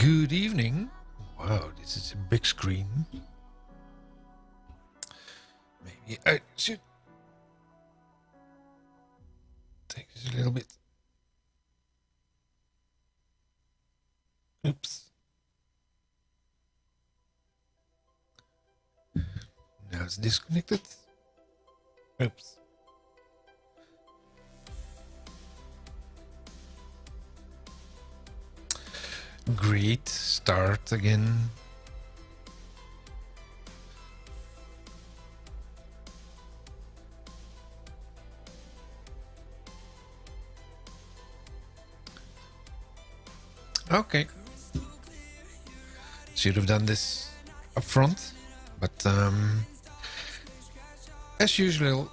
Good evening. Wow, this is a big screen. Maybe I should take this a little bit. Oops. Now it's disconnected. Oops. Great. Start again. Okay. Should have done this up front, but as usual,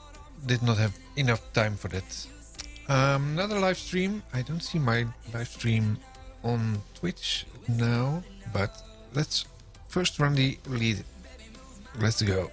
did not have enough time for that. Another live stream. I don't see my live stream on Twitch now, but let's first run the lead. Let's go.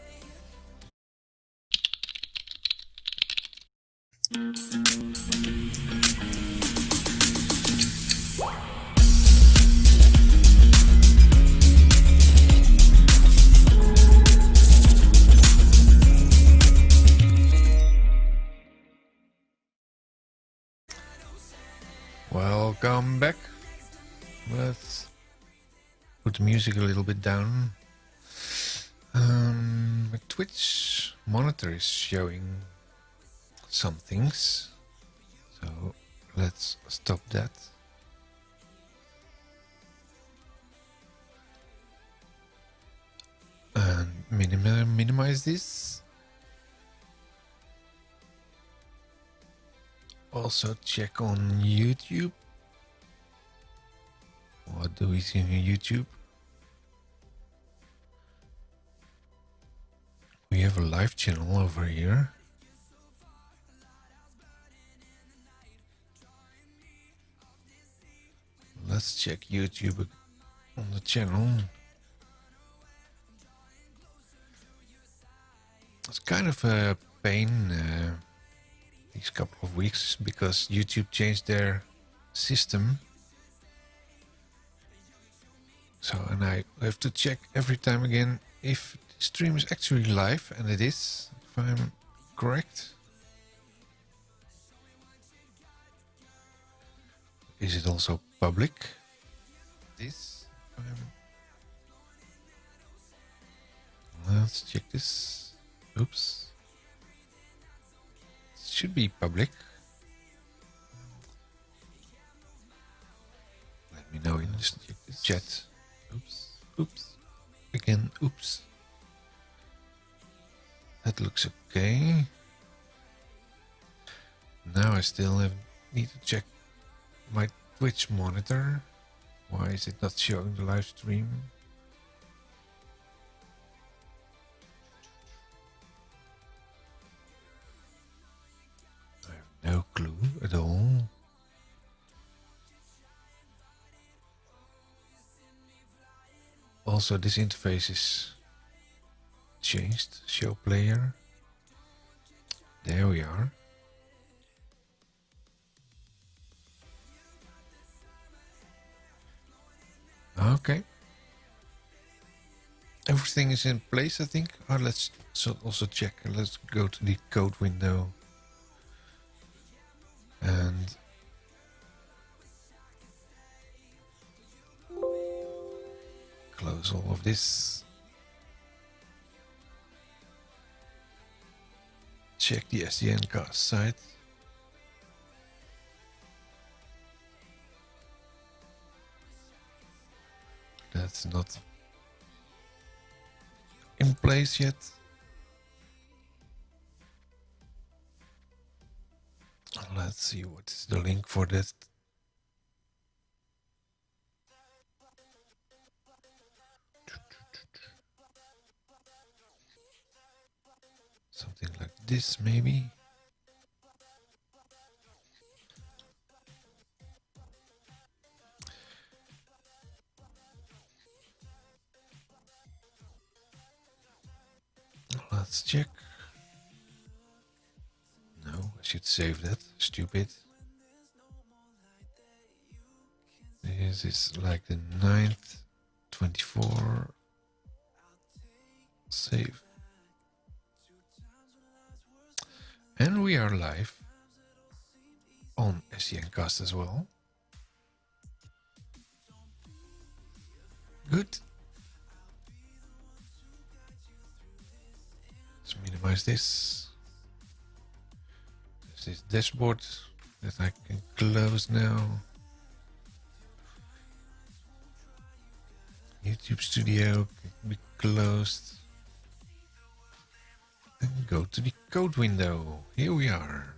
Welcome back. Let's put the music a little bit down. My Twitch monitor is showing some things, so let's stop that. And minimize this. Also check on YouTube. What do we see on YouTube? We have a live channel over here. Let's check YouTube on the channel. It's kind of a pain these couple of weeks because YouTube changed their system. So, and I have to check every time again if the stream is actually live, and it is, if I'm correct. Is it also public? This? Let's check this. Oops. It should be public. Let me know in the chat. Oops, oops, again, oops. That looks okay. Now I still need to check my Twitch monitor. Why is it not showing the live stream? I have no clue at all. Also, this interface is changed. Show player. There we are. Okay. Everything is in place, I think. Oh, let's also check. Let's go to the code window. And close all of this. Check the SDN cast site. That's not in place yet. Let's see what is the link for that. Something like this, maybe. Let's check. No, I should save that. Stupid. This This is like the 9th, 24. Save. And we are live on SCNcast as well. Good. Let's minimize this. There's this dashboard that I can close now. YouTube Studio can be closed. And go to the code window. Here we are.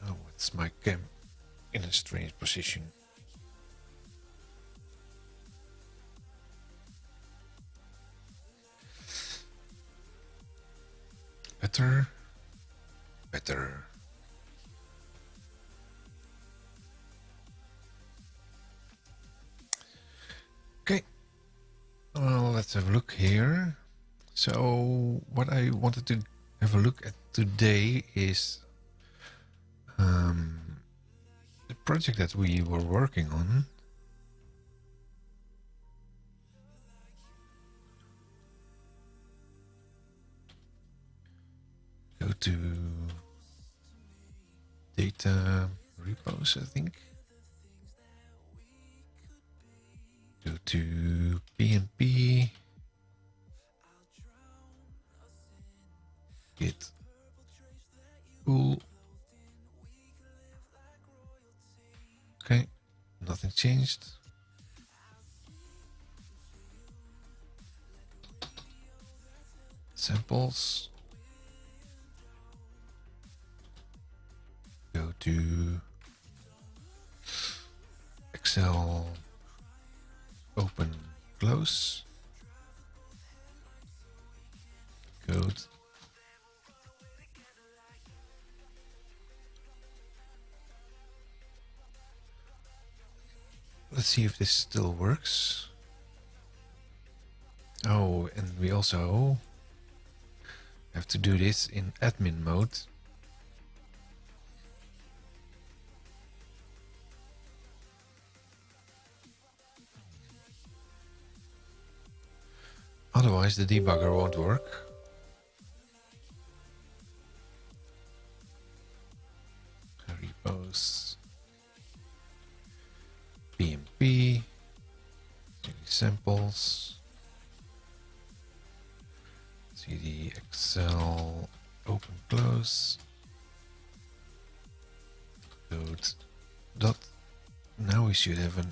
Oh, it's my cam in a strange position. Better. Better. Okay. Well, let's have a look here. So what I wanted to have a look at today is the project that we were working on. Go to data repos, I think. Go to PnP. Git. Cool. Okay, nothing changed. Samples. Go to Excel, open, close, code. Let's see if this still works. Oh, and we also have to do this in admin mode. Otherwise the debugger won't work. Repos, PnP, samples, cd Excel, open, close, code dot. Now we should have a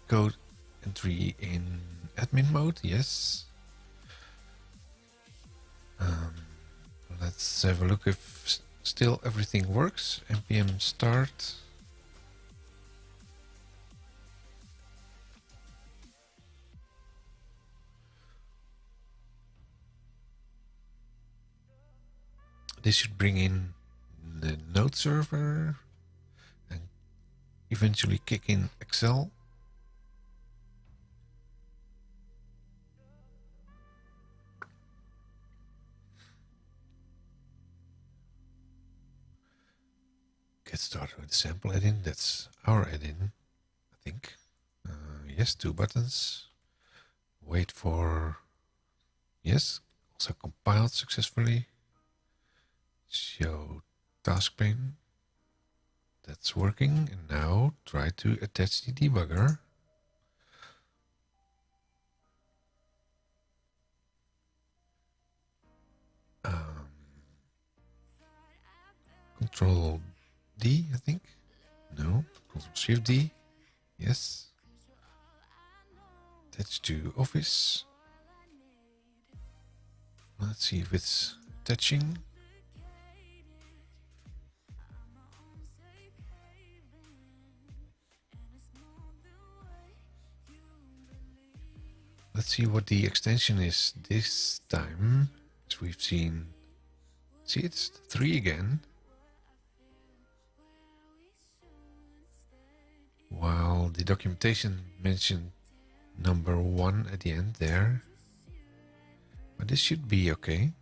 code entry in admin mode, yes. Let's have a look if still everything works. npm start. This should bring in the node server and eventually kick in Excel. Get started with the sample add-in. That's our add-in, I think. Yes, 2 buttons. Wait for... Yes, also compiled successfully. Show task pane. That's working. And now try to attach the debugger. Control D, I think. No, Control Shift D. Yes. Attach to Office. Let's see if it's attaching. Let's see what the extension is this time. As we've seen. See, it's 3 again. While the documentation mentioned number 1 at the end there. But this should be okay.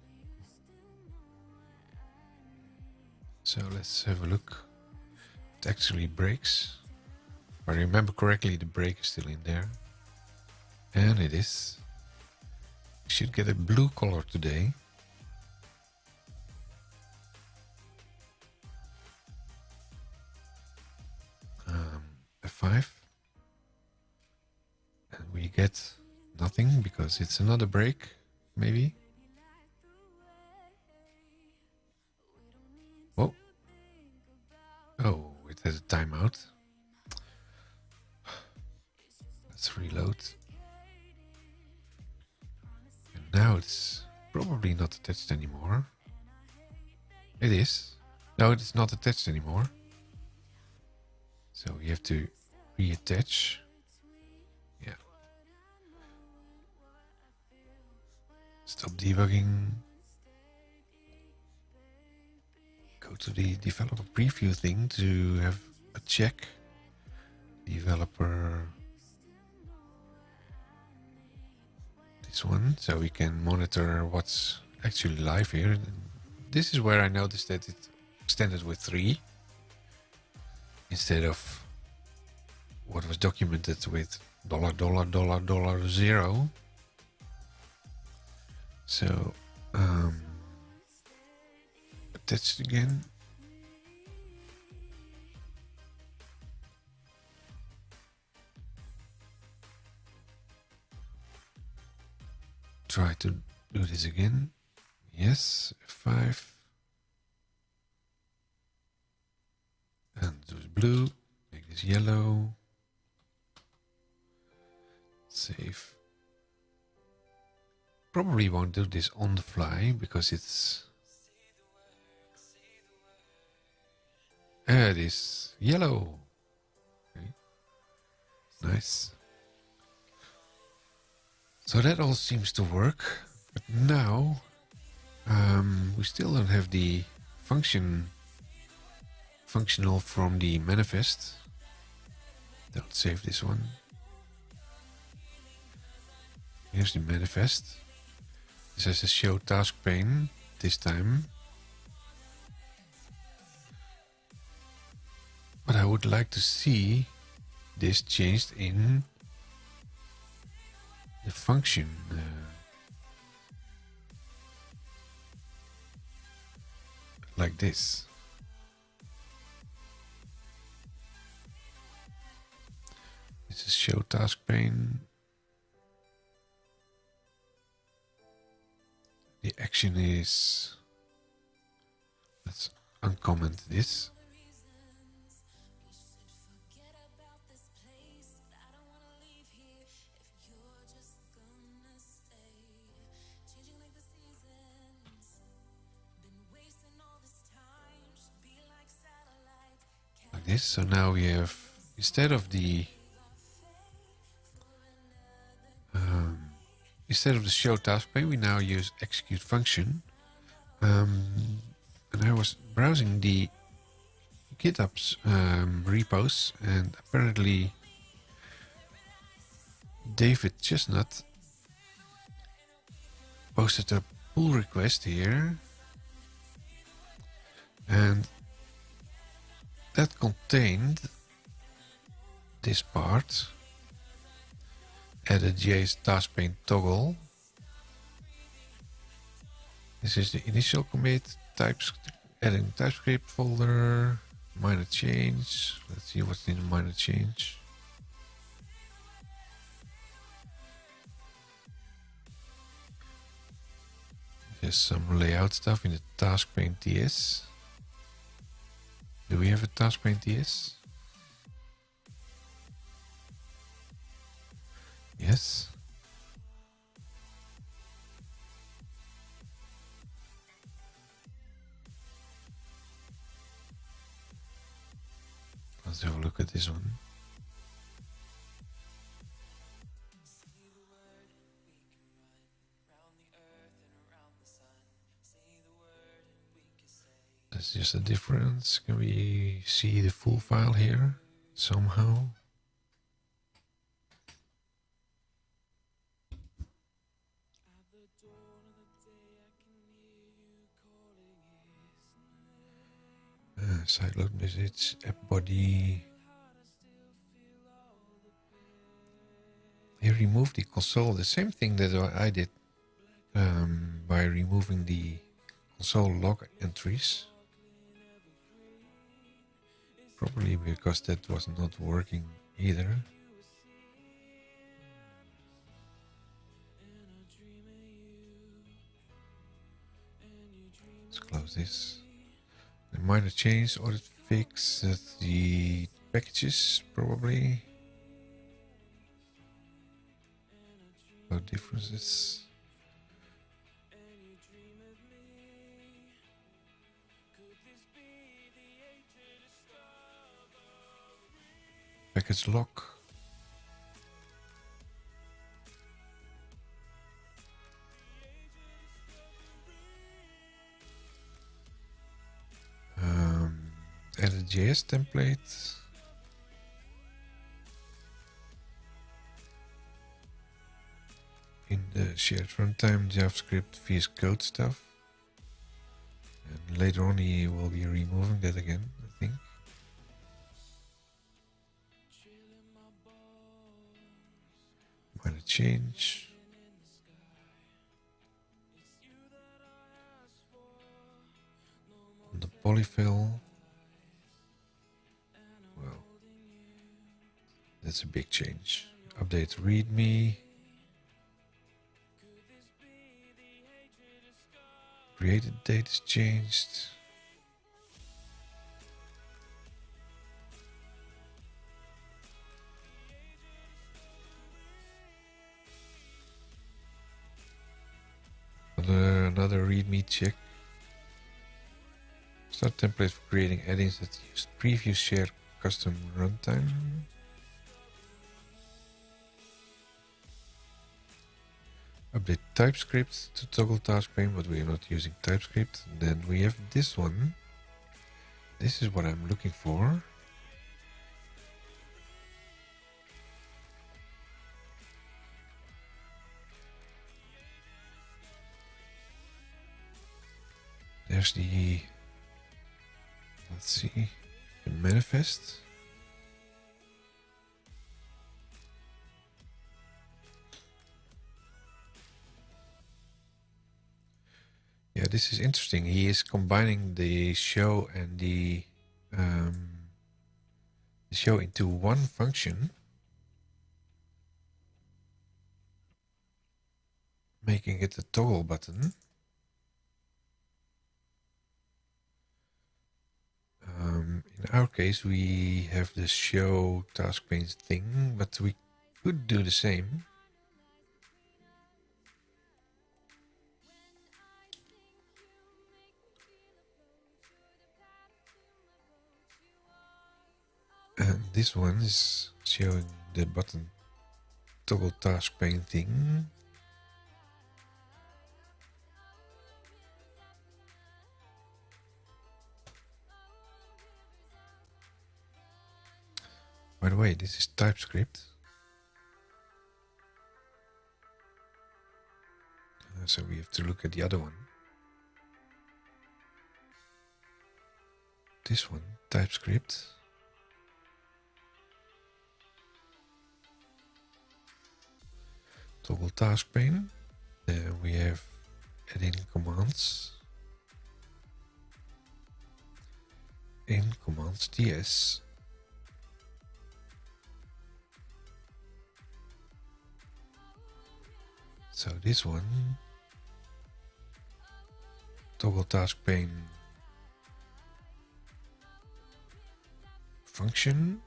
So let's have a look. It actually breaks. I remember correctly, the break is still in there. And it is. We should get a blue color today. F5. And we get nothing because it's another break, maybe. Oh. Oh, it has a timeout. Let's reload. And now it's probably not attached anymore. It is. No, it's not attached anymore. So we have to reattach. Yeah. Stop debugging. Go to the developer preview thing to have a check. Developer. This one, so we can monitor what's actually live here. This is where I noticed that it extended with 3 instead of what was documented with $$$$$0. So attached again. Try to do this again. Yes, F5. And do blue. Make this yellow. Save. Probably won't do this on the fly because it's... it is yellow. Okay. Nice. So that all seems to work, but now we still don't have the functional from the manifest. Don't save this one. Here's the manifest. This has a show task pane this time. But I would like to see this changed in the function. Like this. This is show task pane. The action is, let's uncomment this. Like this. So now we have, instead of the show task pane, we now use execute function. And I was browsing the GitHub's repos, and apparently David Chestnut posted a pull request here, and that contained this part. Add a JS task pane toggle. This is the initial commit, adding TypeScript folder, minor change. Let's see what's in the minor change. There's some layout stuff in the task pane TS. Do we have a task pane TS? Yes. Let's have a look at this one. That's just a difference. Can we see the full file here somehow? Sideload message, app body. remove the console, the same thing that I did by removing the console log entries. Probably because that was not working either. Let's close this. The minor change, audit fix, the packages probably. No differences. Package lock. Add a JS template. In the shared runtime JavaScript VS Code stuff. And later on he will be removing that again, I think. Minor change. On the polyfill. Well, that's a big change. Update README. Created date is changed. Another README check. Start template for creating add-ins that use previous shared custom runtime. Update TypeScript to toggle task pane, but we are not using TypeScript. Then we have this one. This is what I'm looking for. There's the, let's see, the manifest. Yeah, this is interesting. He is combining the show and the show into one function, making it a toggle button. In our case, we have the show task panes thing, but we could do the same. And this one is showing the button toggle task pane thing. By the way, this is TypeScript. So we have to look at the other one. This one, TypeScript. Toggle task pane. We have add-in commands. In commands TS. So this one, toggle task pane function.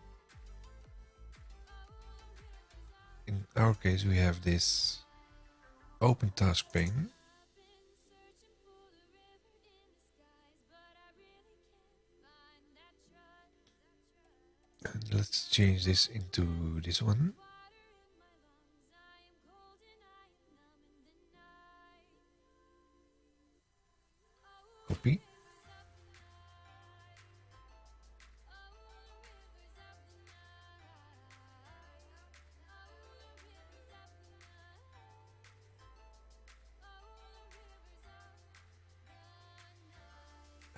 In our case, we have this open task pane. And let's change this into this one. Copy.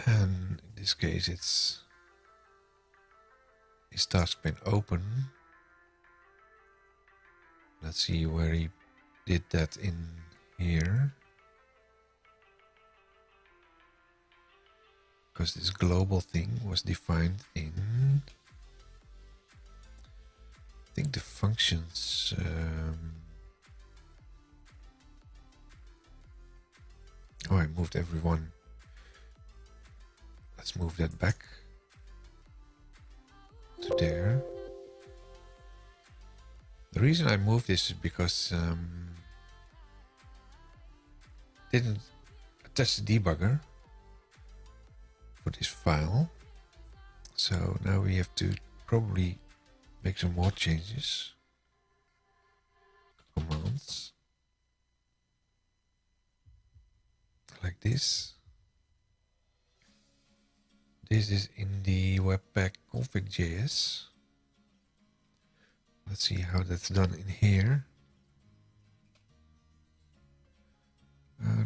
And in this case, it's task pane open. Let's see where he did that in here. Because this global thing was defined in, I think, the functions. Oh, I moved everyone. Let's move that back to there. The reason I moved this is because didn't attach the debugger for this file. So now we have to probably make some more changes. Commands. Like this. This is in the Webpack config.js. Let's see how that's done in here.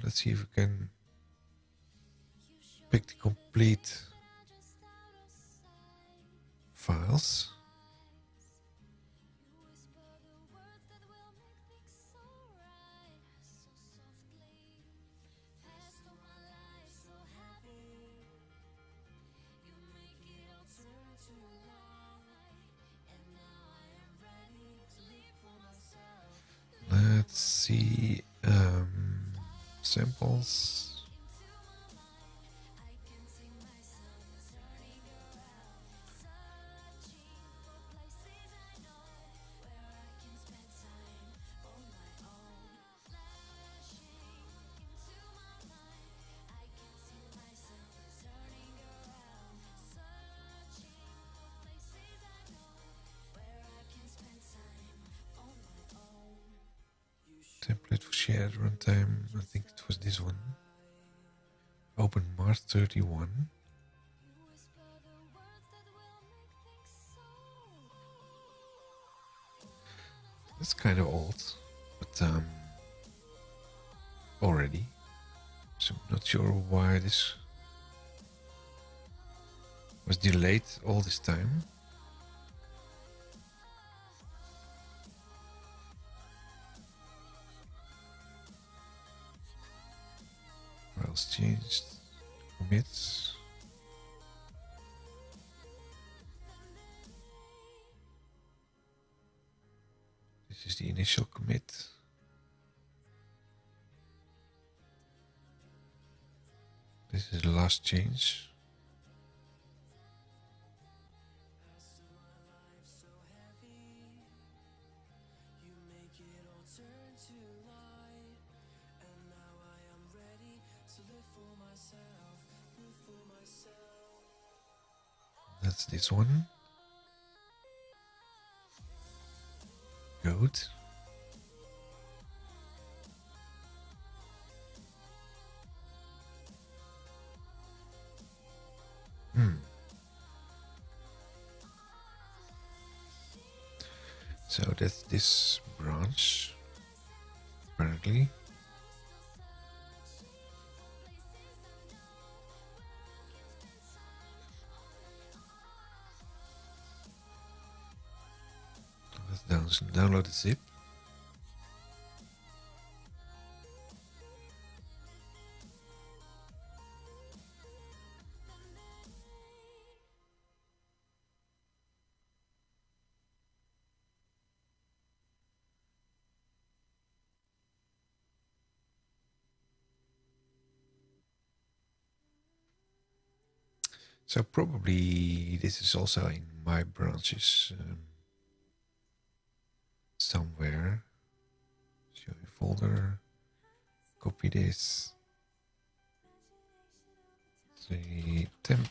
Let's see if we can pick the complete files. Let's see, samples. Template for shared runtime. I think it was this one. Open March 31. That's kind of old, but already. So I'm not sure why this was delayed all this time. Files changed. Commits. This is the initial commit. This is the last change. That's this one. Good. So that's this branch, apparently. Let's download the zip. So probably this is also in my branches somewhere. Show you folder. Copy this. Say temp.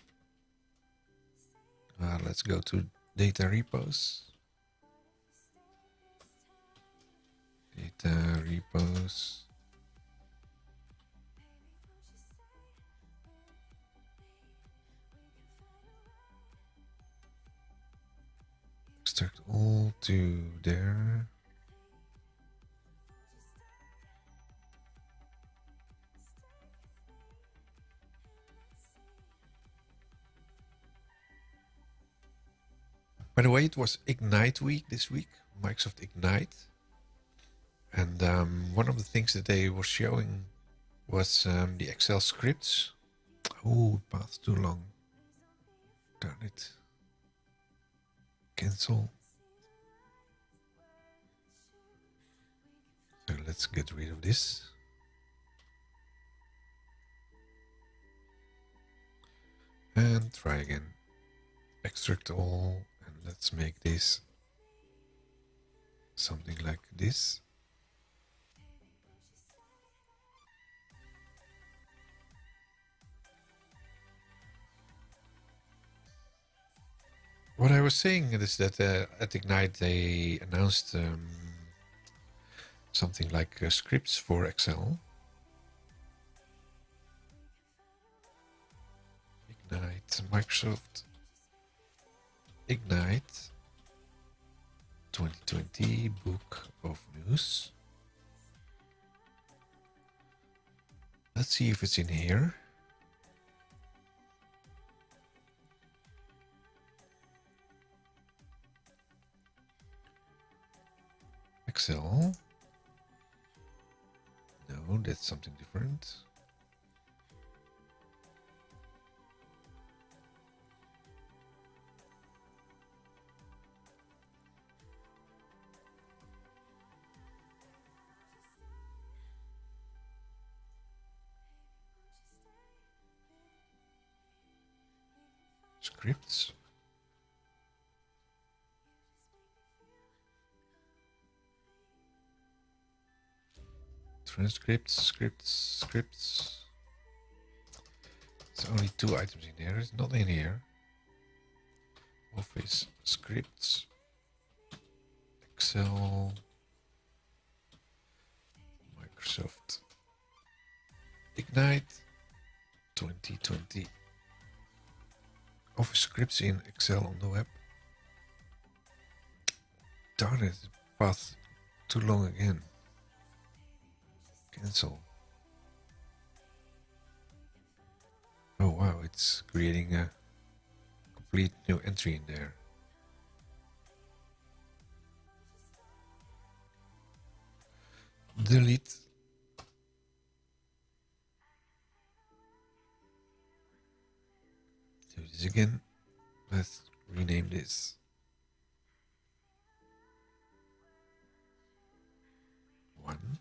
Let's go to data repos. Data repos. Extract all to there. By the way, it was Ignite week this week, Microsoft Ignite. And one of the things that they were showing was the Excel scripts. Oh, path too long. Darn it. Cancel. So let's get rid of this. And try again. Extract all, and let's make this something like this. What I was saying is that at Ignite they announced something like scripts for Excel. Ignite, Microsoft Ignite 2020 Book of News. Let's see if it's in here. Excel. No, that's something different. Scripts. Transcripts, scripts. There's only 2 items in here. It's not in here. Office scripts. Excel. Microsoft Ignite 2020. Office scripts in Excel on the web. Darn it, path too long again. Cancel. Oh wow, it's creating a complete new entry in there. Delete. Do this again. Let's rename this. One.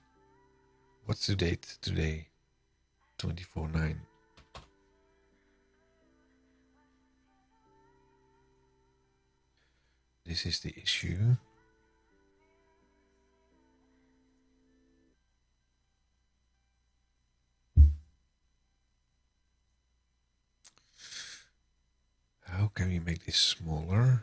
What's the date today? 24/9. This is the issue. How can we make this smaller?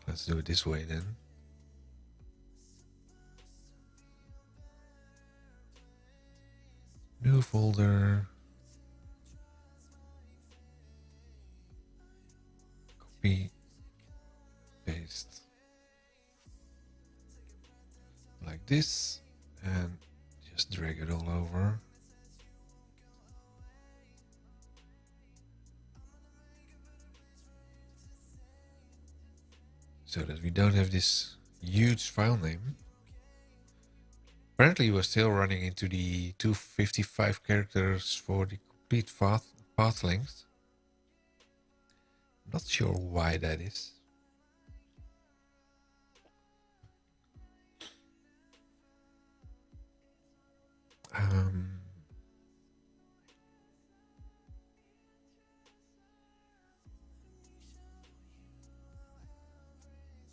Let's do it this way then. New folder. Copy. Paste. Like this. And just drag it all over. So that we don't have this huge file name. Apparently we're still running into the 255 characters for the complete path length. Not sure why that is. You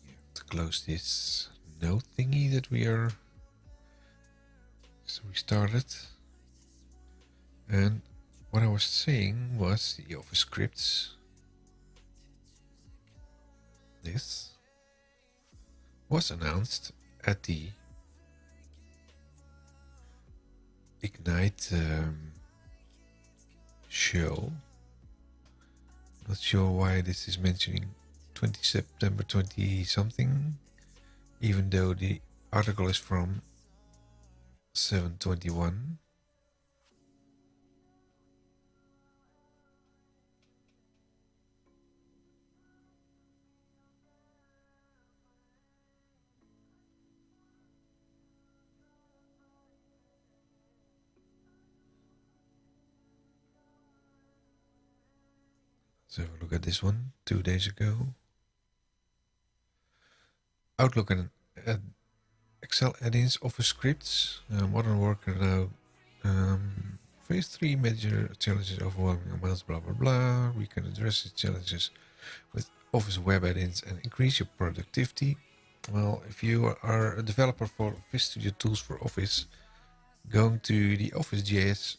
have to close this note thingy that we are. So we started. And what I was saying was the Office scripts. This was announced at the Ignite show. Not sure why this is mentioning 20 September 20 something, even though the article is from 7/21. Let's have a look at this one, 2 days ago. Outlook and Excel add-ins, Office scripts, modern worker now. Phase 3 major challenges, overwhelming amounts, blah blah blah. We can address these challenges with Office web add-ins and increase your productivity. Well, if you are a developer for Office Studio tools for Office, going to the OfficeJS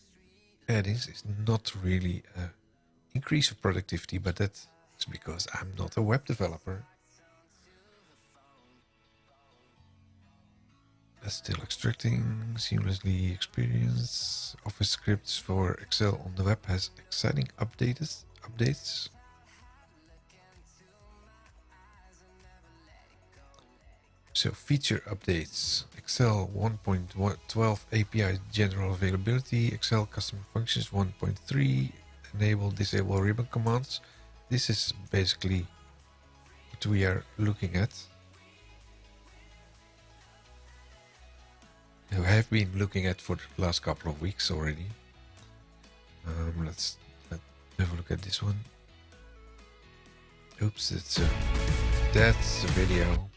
add-ins is not really an increase of productivity, but that's because I'm not a web developer. That's still extracting, seamlessly experience. Office scripts for Excel on the web has exciting updates. So feature updates. Excel 1.12 API general availability. Excel custom functions 1.3. Enable, disable ribbon commands. This is basically what we are looking at. I have been looking at for the last couple of weeks already. Let's have a look at this one. Oops, that's a video.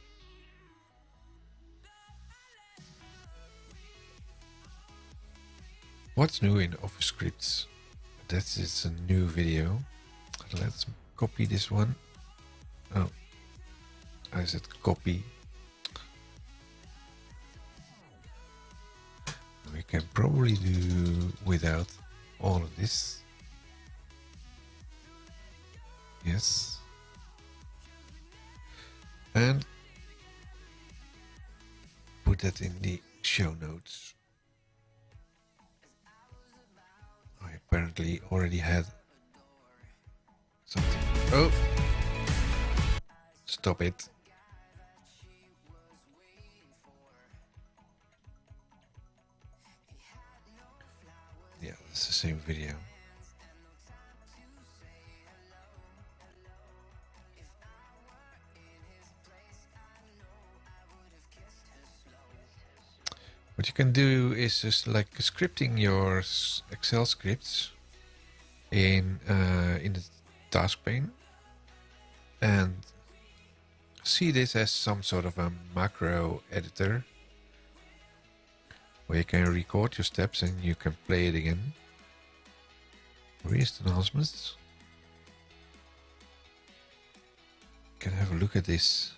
What's new in Office scripts? That is a new video. Let's copy this one. Oh, I said copy. We can probably do without all of this. Yes. And put that in the show notes. I apparently already had something. Oh! Stop it. Yeah, it's the same video. What you can do is just like scripting your Excel scripts in the task pane and see this as some sort of a macro editor where you can record your steps and you can play it again. Recent announcements. You can have a look at this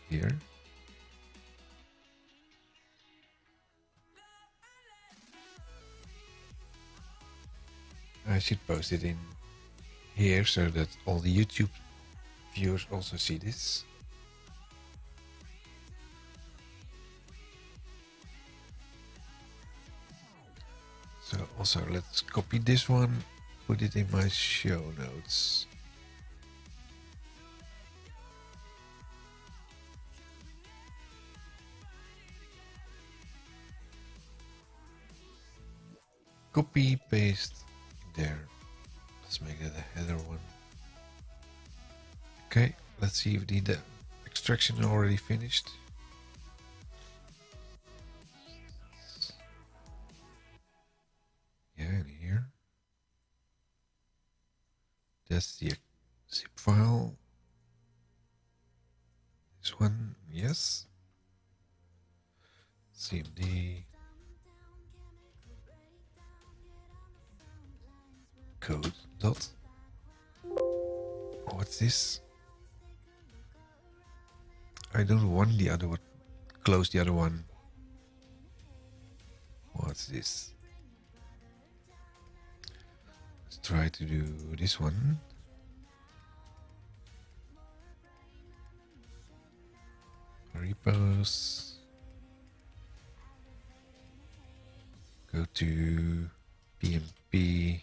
here. I should post it in here so that all the YouTube viewers also see this. So also let's copy this one, put it in my show notes. Copy, paste there. Let's make that a header one. Okay, let's see if the extraction already finished. Yeah, in here. That's the zip file. This one, yes. CMD. Code dot. What's this? I don't want the other one. Close the other one. What's this? Let's try to do this one. Repos. Go to PMP.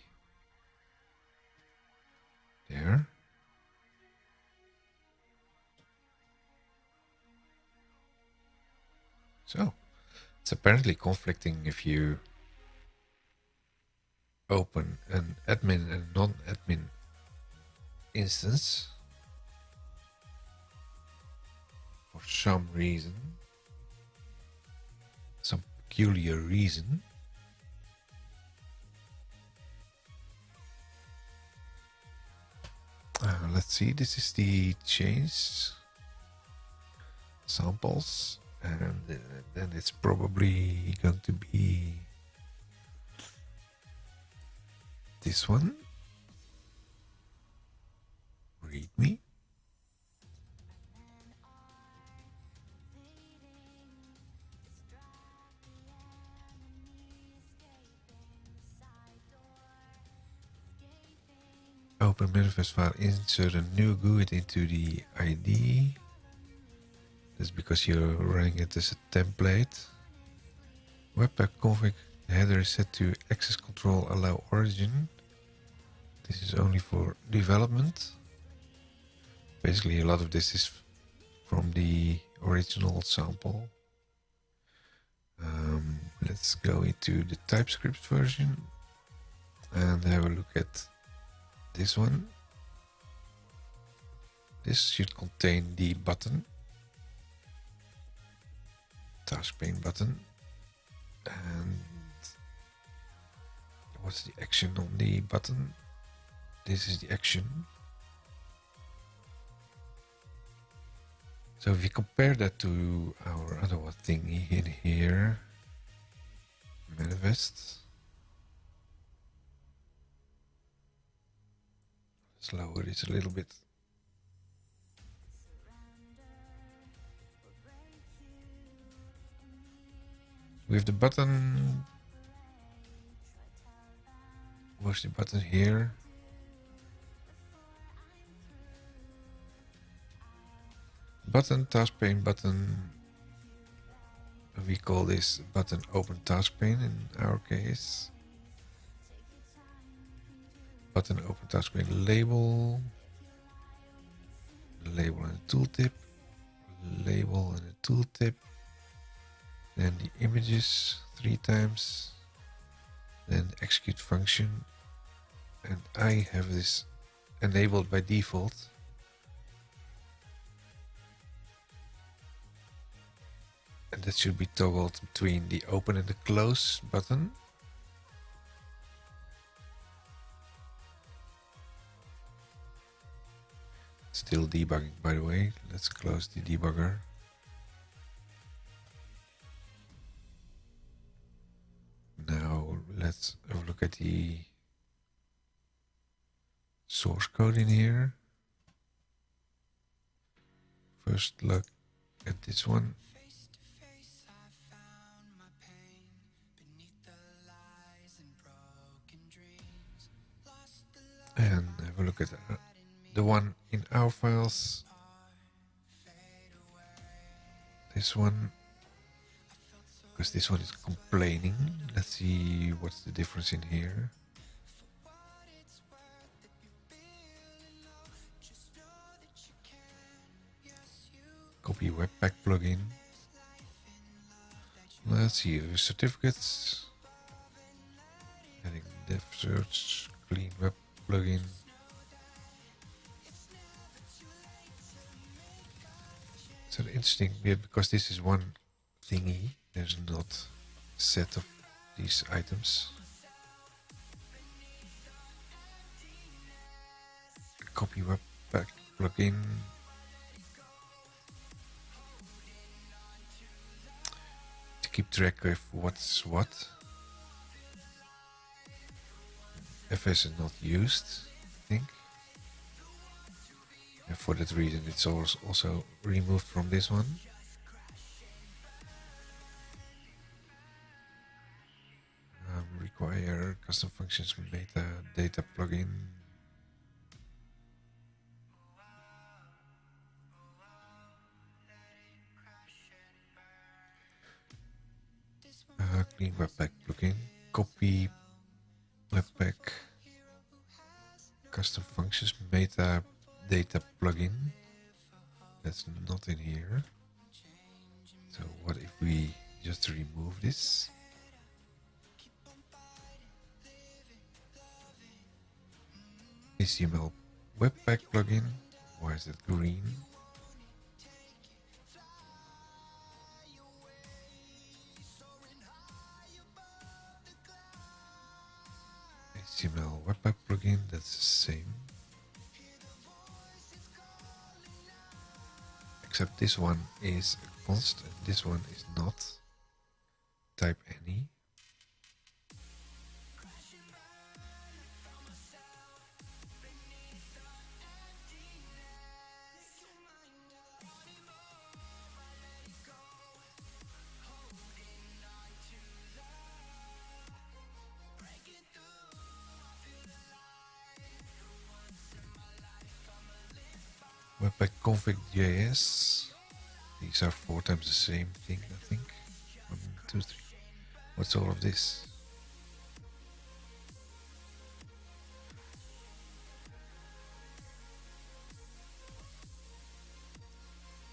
There. So it's apparently conflicting if you open an admin and non-admin instance for some reason, some peculiar reason. Let's see, this is the change samples, and then it's probably going to be this one. README. Open manifest file, insert a new GUID into the ID. That's because you're running it as a template. Webpack config header is set to access control allow origin. This is only for development. Basically, a lot of this is from the original sample. Let's go into the TypeScript version and have a look at this one. This should contain the button, task pane button, and what's the action on the button? This is the action. So if you compare that to our other thingy in here, manifest. Let's lower this a little bit. We have the button. Where's the button here? Button, task pane button. We call this button open task pane in our case. Button open task pane label. Label and a tooltip. Label and a tooltip. Then the images 3 times. Then execute function. And I have this enabled by default. And that should be toggled between the open and the close button. Still debugging, by the way. Let's close the debugger. Now let's have a look at the source code in here. First look at this one. And have a look at the one in our files. This one, because this one is complaining. Let's see what's the difference in here. Copy Webpack plugin. Let's see certificates. Adding dev search, clean web plugin. So interesting, yeah, because this is one thingy, there's not a set of these items. Copy Webpack plugin. To keep track of what's what. FS is not used, I think. And for that reason, it's also removed from this one. Require custom functions meta data plugin. Clean Webpack plugin. Copy Webpack. Custom functions meta data plugin. That's not in here. So what if we just remove this? HTML Webpack plugin. Why is it green? HTML Webpack plugin, that's the same. Except this one is a const and this one is not. Type any. Webpack config.js. These are 4 times the same thing, I think. 1, 2, 3. What's all of this?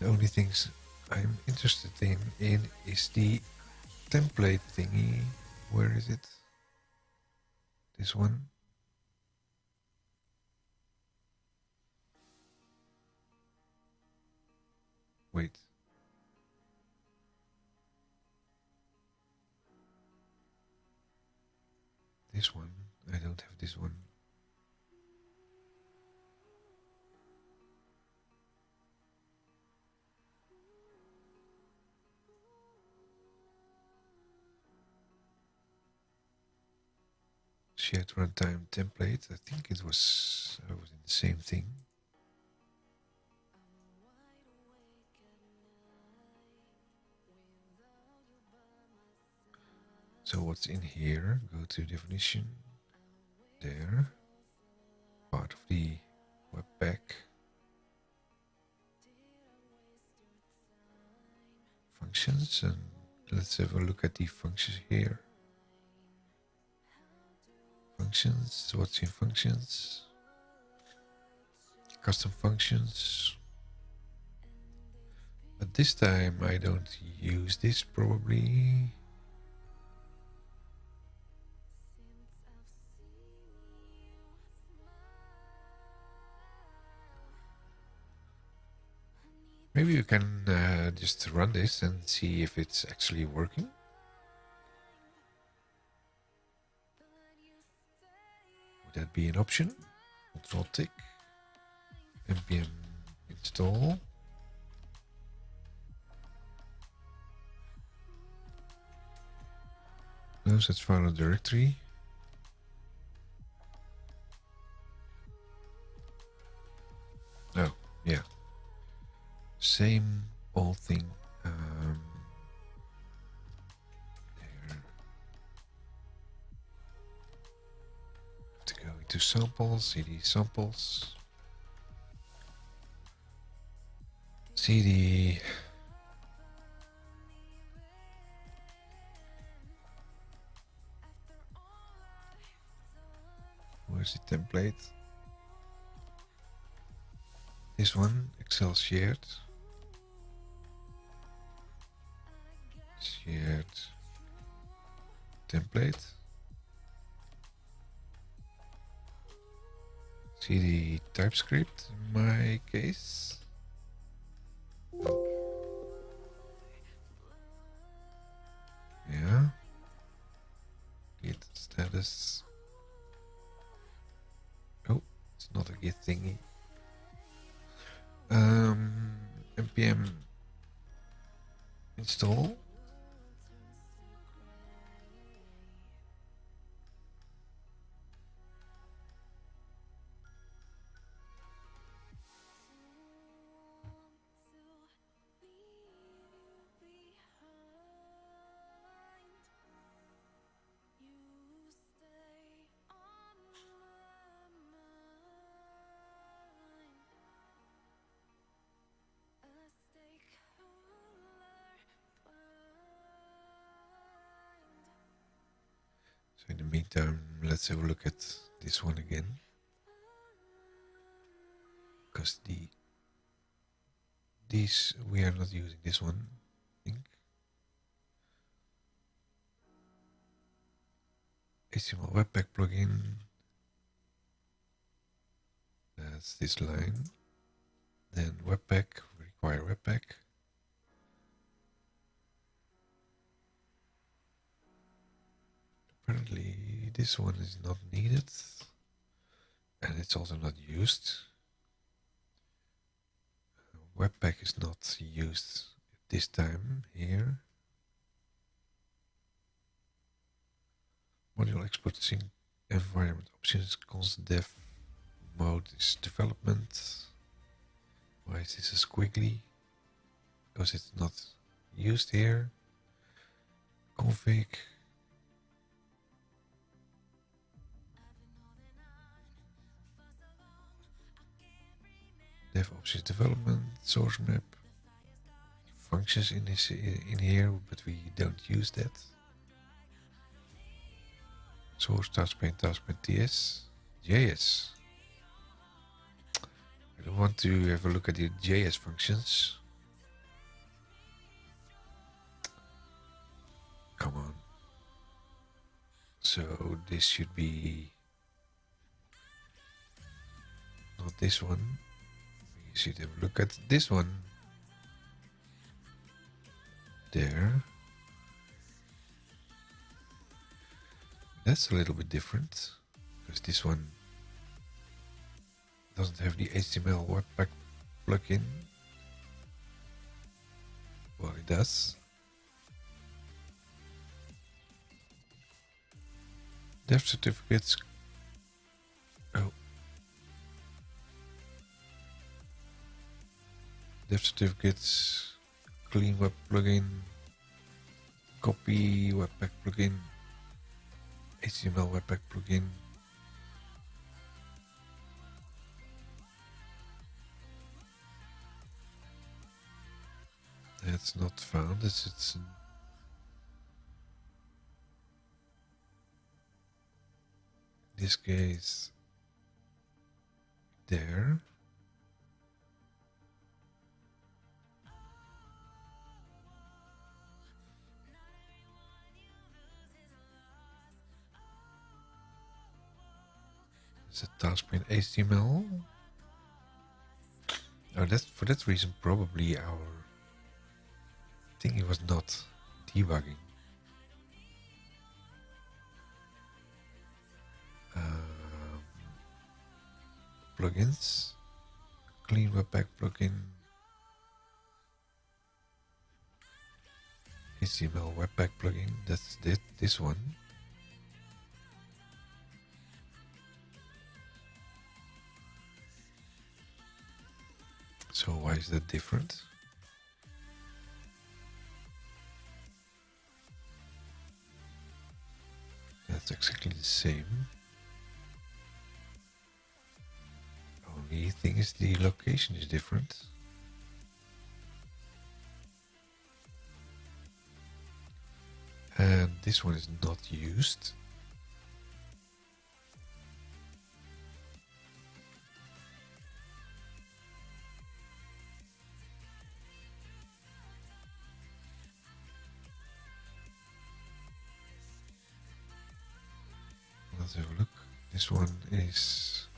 The only things I'm interested in is the template thingy. Where is it? This one. Wait. This one. I don't have this one. Shared runtime template. I think it was in the same thing. So what's in here? Go to definition. There. Part of the Webpack. Functions, and let's have a look at the functions here. Functions, what's in functions? Custom functions. But this time I don't use this probably. Maybe you can just run this and see if it's actually working. Would that be an option? Control tick. npm install. No such file or directory. Oh, yeah. Same old thing. There. Have to go into samples, cd samples. cd. Where's the template? This one, Excel shared. Shared template. CD TypeScript in my case. Yeah. Git status. Oh, it's not a Git thingy. npm install. So in the meantime, let's have a look at this one again. Because these we are not using this one, I think. HTML Webpack plugin. That's this line. Then Webpack, require Webpack. Apparently this one is not needed. And it's also not used. Webpack is not used this time here. Module export sync environment options const dev mode is development. Why is this a squiggly? Because it's not used here. Config. Dev options development, source map. Functions in this in here, but we don't use that. Source taskpane TS JS. I don't want to have a look at the JS functions. Come on. So this should be not this one. We should have a look at this one. There. That's a little bit different because this one doesn't have the HTML Webpack plugin. Well, it does. Dev certificates. Oh. Dev certificates. Clean web plugin. Copy Webpack plugin. HTML Webpack plugin. That's not found. It's in this case there. It's a taskpane HTML. Oh, that's for that reason probably our thingy was not debugging. Plugins, clean Webpack plugin, HTML Webpack plugin. That's this one. So why is that different? That's exactly the same. Only thing is the location is different. And this one is not used. Let's have a look. This one is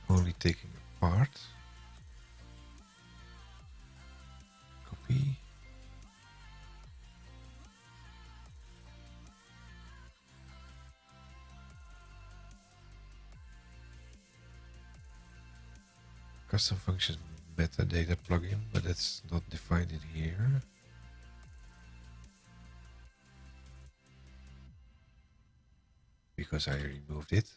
only taking a part. Copy. Custom functions metadata plugin, but that's not defined in here. Because I removed it.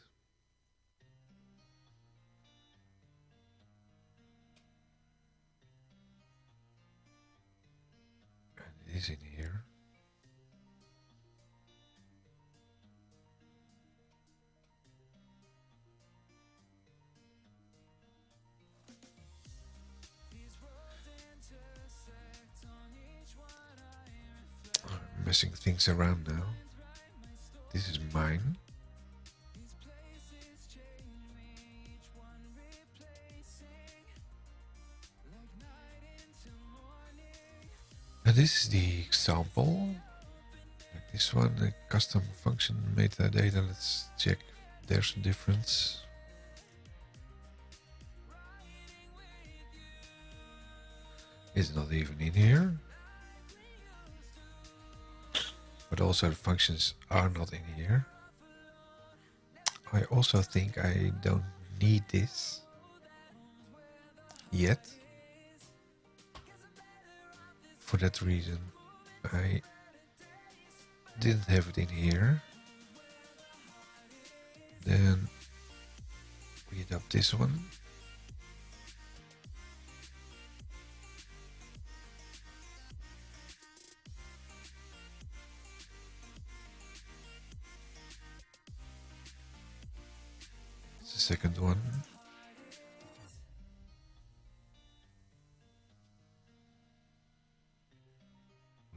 And it is in here. I'm messing things around now. This is mine. And this is the example, like this one, a custom function metadata. Let's check if there's a difference. It's not even in here. But also the functions are not in here. I also think I don't need this yet. For that reason, I didn't have it in here. Then we adopt this one. It's the second one.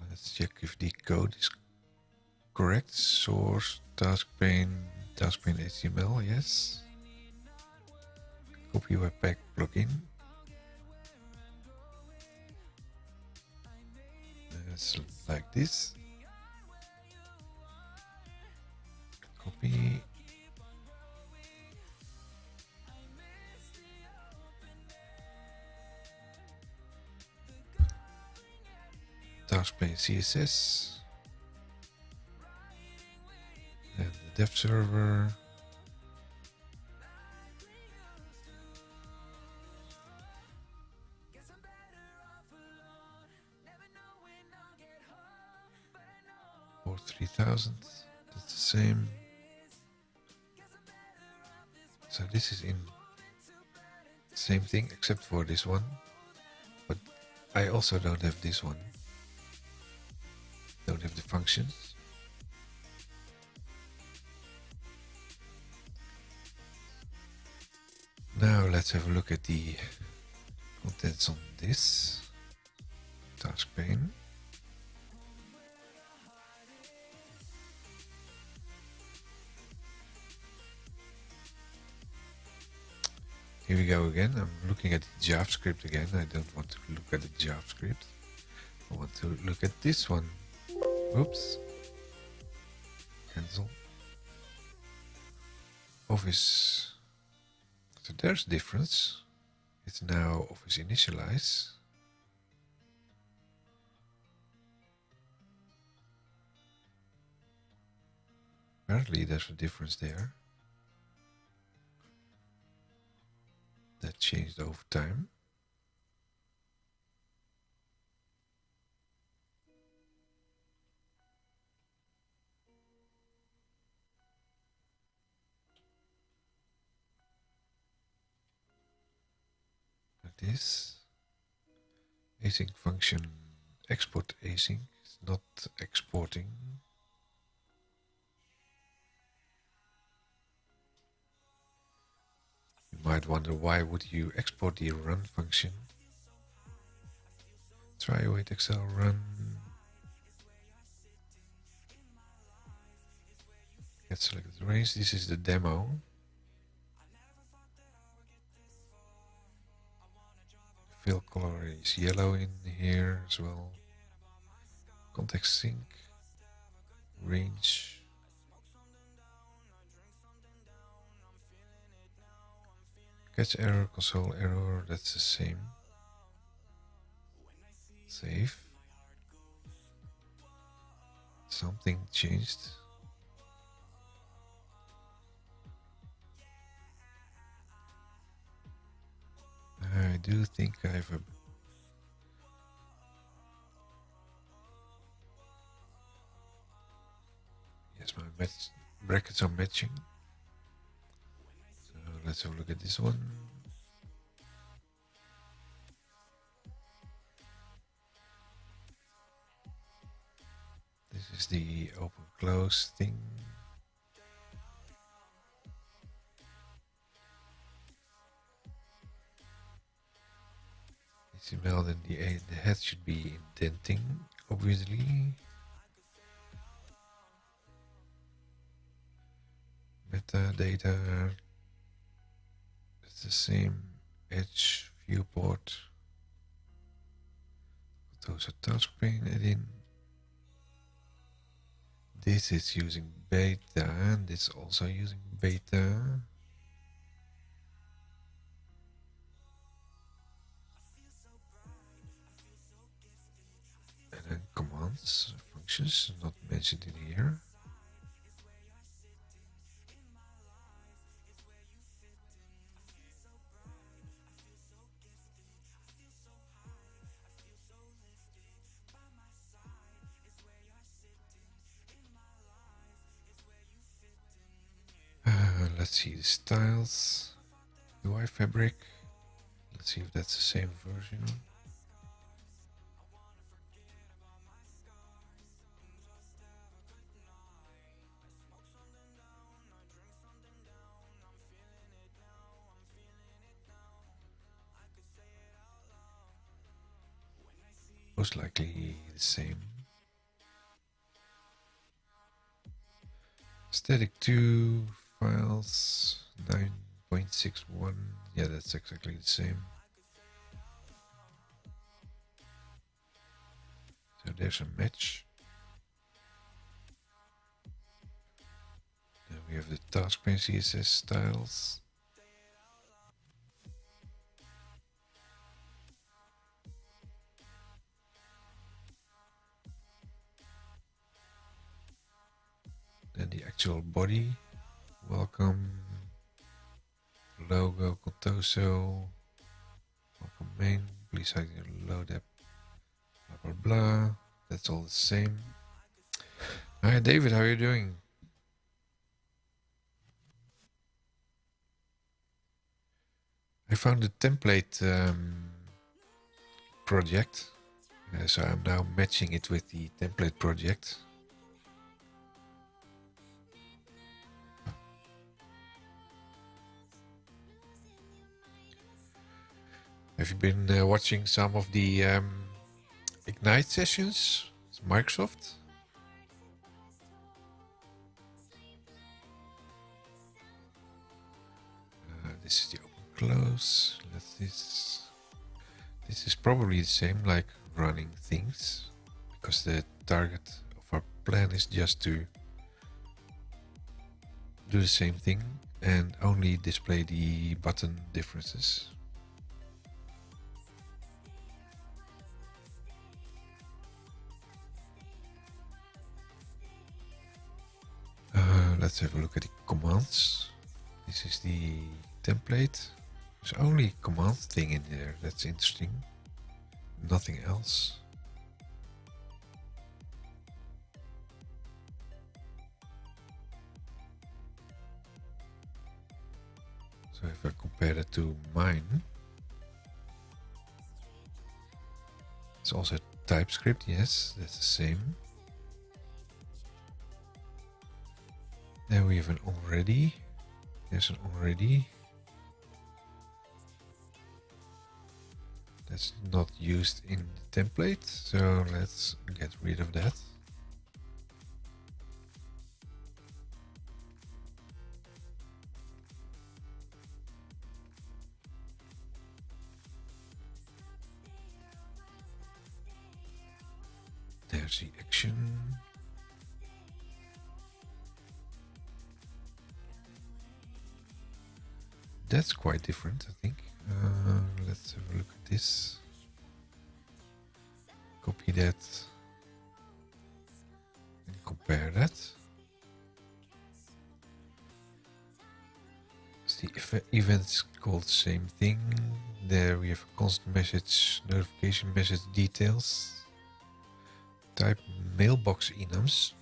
Let's check if the code is correct. Source, task pane HTML, yes. Copy Webpack plugin. It's like this. Copy. Task pane CSS. And the dev server. Or 3000. That's the same. So this is in same thing except for this one. But I also don't have this one. Don't have the functions. Now let's have a look at the contents on this task pane. Here we go again. I'm looking at the JavaScript again. I don't want to look at the JavaScript. I want to look at this one. Oops. Cancel. Office. So there's a difference. It's now Office initialize. Apparently there's a difference there. That changed over time. Like this. Async function export async. It's not exporting. You might wonder why would you export the run function. Try await Excel run. Get selected range. This is the demo. Fill color is yellow in here as well. Context sync. Range. Catch error, console error, that's the same. Save. Something changed. I do think I have a... Yes, my brackets are matching. So let's have a look at this one. This is the open close thing. HTML, then the head should be indenting, obviously. Metadata, it's the same. Edge, viewport. Those are task pane add-in. this is using beta, and this also using beta. And then commands, functions, not mentioned in here. Let's see the styles, UI fabric. Let's see if that's the same version. Most likely the same. Static 2 files 9.61. Yeah, that's exactly the same. So there's a match. Then we have the task pane CSS styles. Then the actual body. Welcome. Logo, Contoso. Welcome main. Please hide your load app. Blah blah blah. That's all the same. Hi David, how are you doing? I found a template project. So I'm now matching it with the template project. Have you been watching some of the Ignite sessions? It's Microsoft. This is the open close. This is probably the same like running things, because the target of our plan is just to do the same thing and only display the button differences. Let's have a look at the commands. This is the template. There's only command thing in there. That's interesting. Nothing else. So if I compare that to mine, it's also TypeScript. Yes, that's the same. Then we have an already. There's an already. That's not used in the template, so let's get rid of that. There's the action. That's quite different, I think. Let's have a look at this. Copy that and compare that. The events called same thing. There we have constant message, notification message details. Type mailbox enums.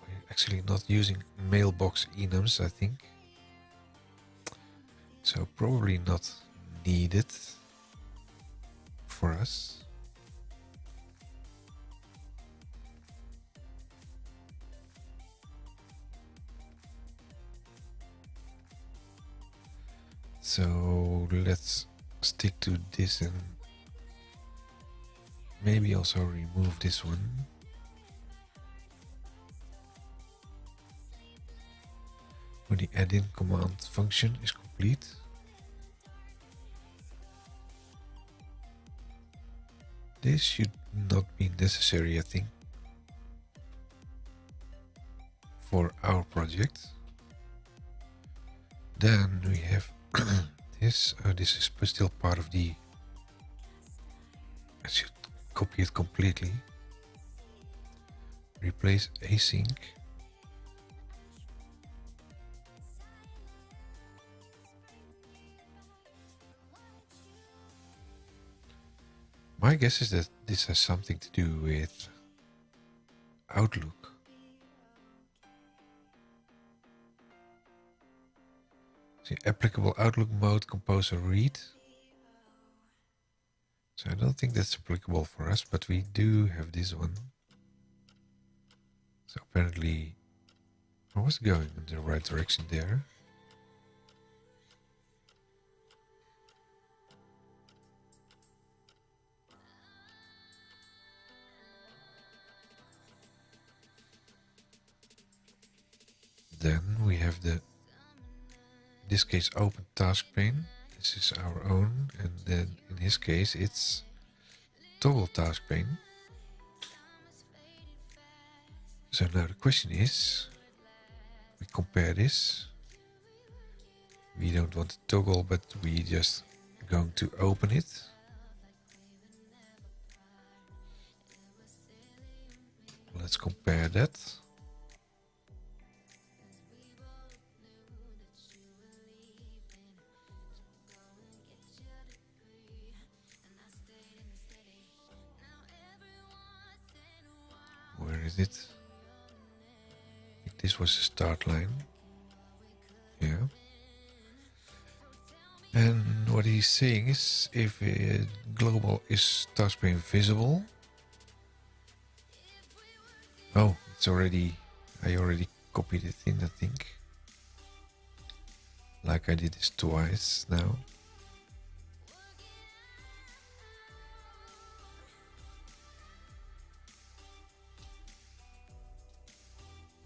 We're actually not using mailbox enums, I think. So probably not needed for us. So let's stick to this and maybe also remove this one. When the add-in command function is complete. This should not be necessary, I think. for our project. Then we have this. This is still part of the. I should copy it completely. Replace async. My guess is that this has something to do with Outlook. See, applicable Outlook mode, composer read. So I don't think that's applicable for us, but we do have this one. So apparently I was going in the right direction there. Then we have the, in this case, open task pane. This is our own, and then in his case it's toggle task pane. So now the question is, we compare this. We don't want to toggle, but we just going to open it. Let's compare that. Where is it? I think this was the start line. Yeah. And what he's saying is, if global is task pane visible. Oh, it's already, I already copied it in, I think. Like I did this twice now.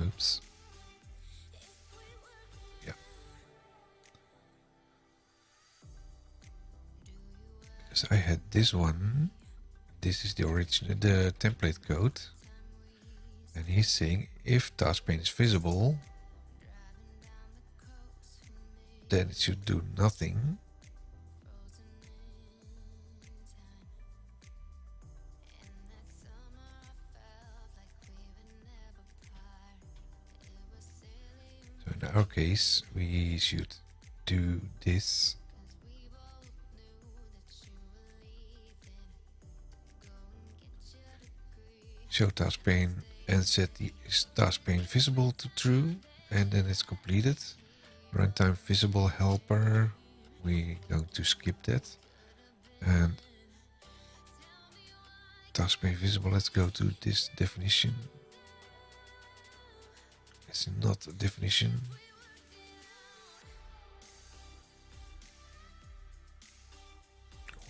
Oops. Yeah. Because I had this one. This is the original, the template code. And he's saying if task pane is visible, then it should do nothing. So in our case, we should do this. Show task pane and set the task pane visible to true, and then it's completed. Runtime visible helper, we're going to skip that. And task pane visible, let's go to this definition. It's not a definition.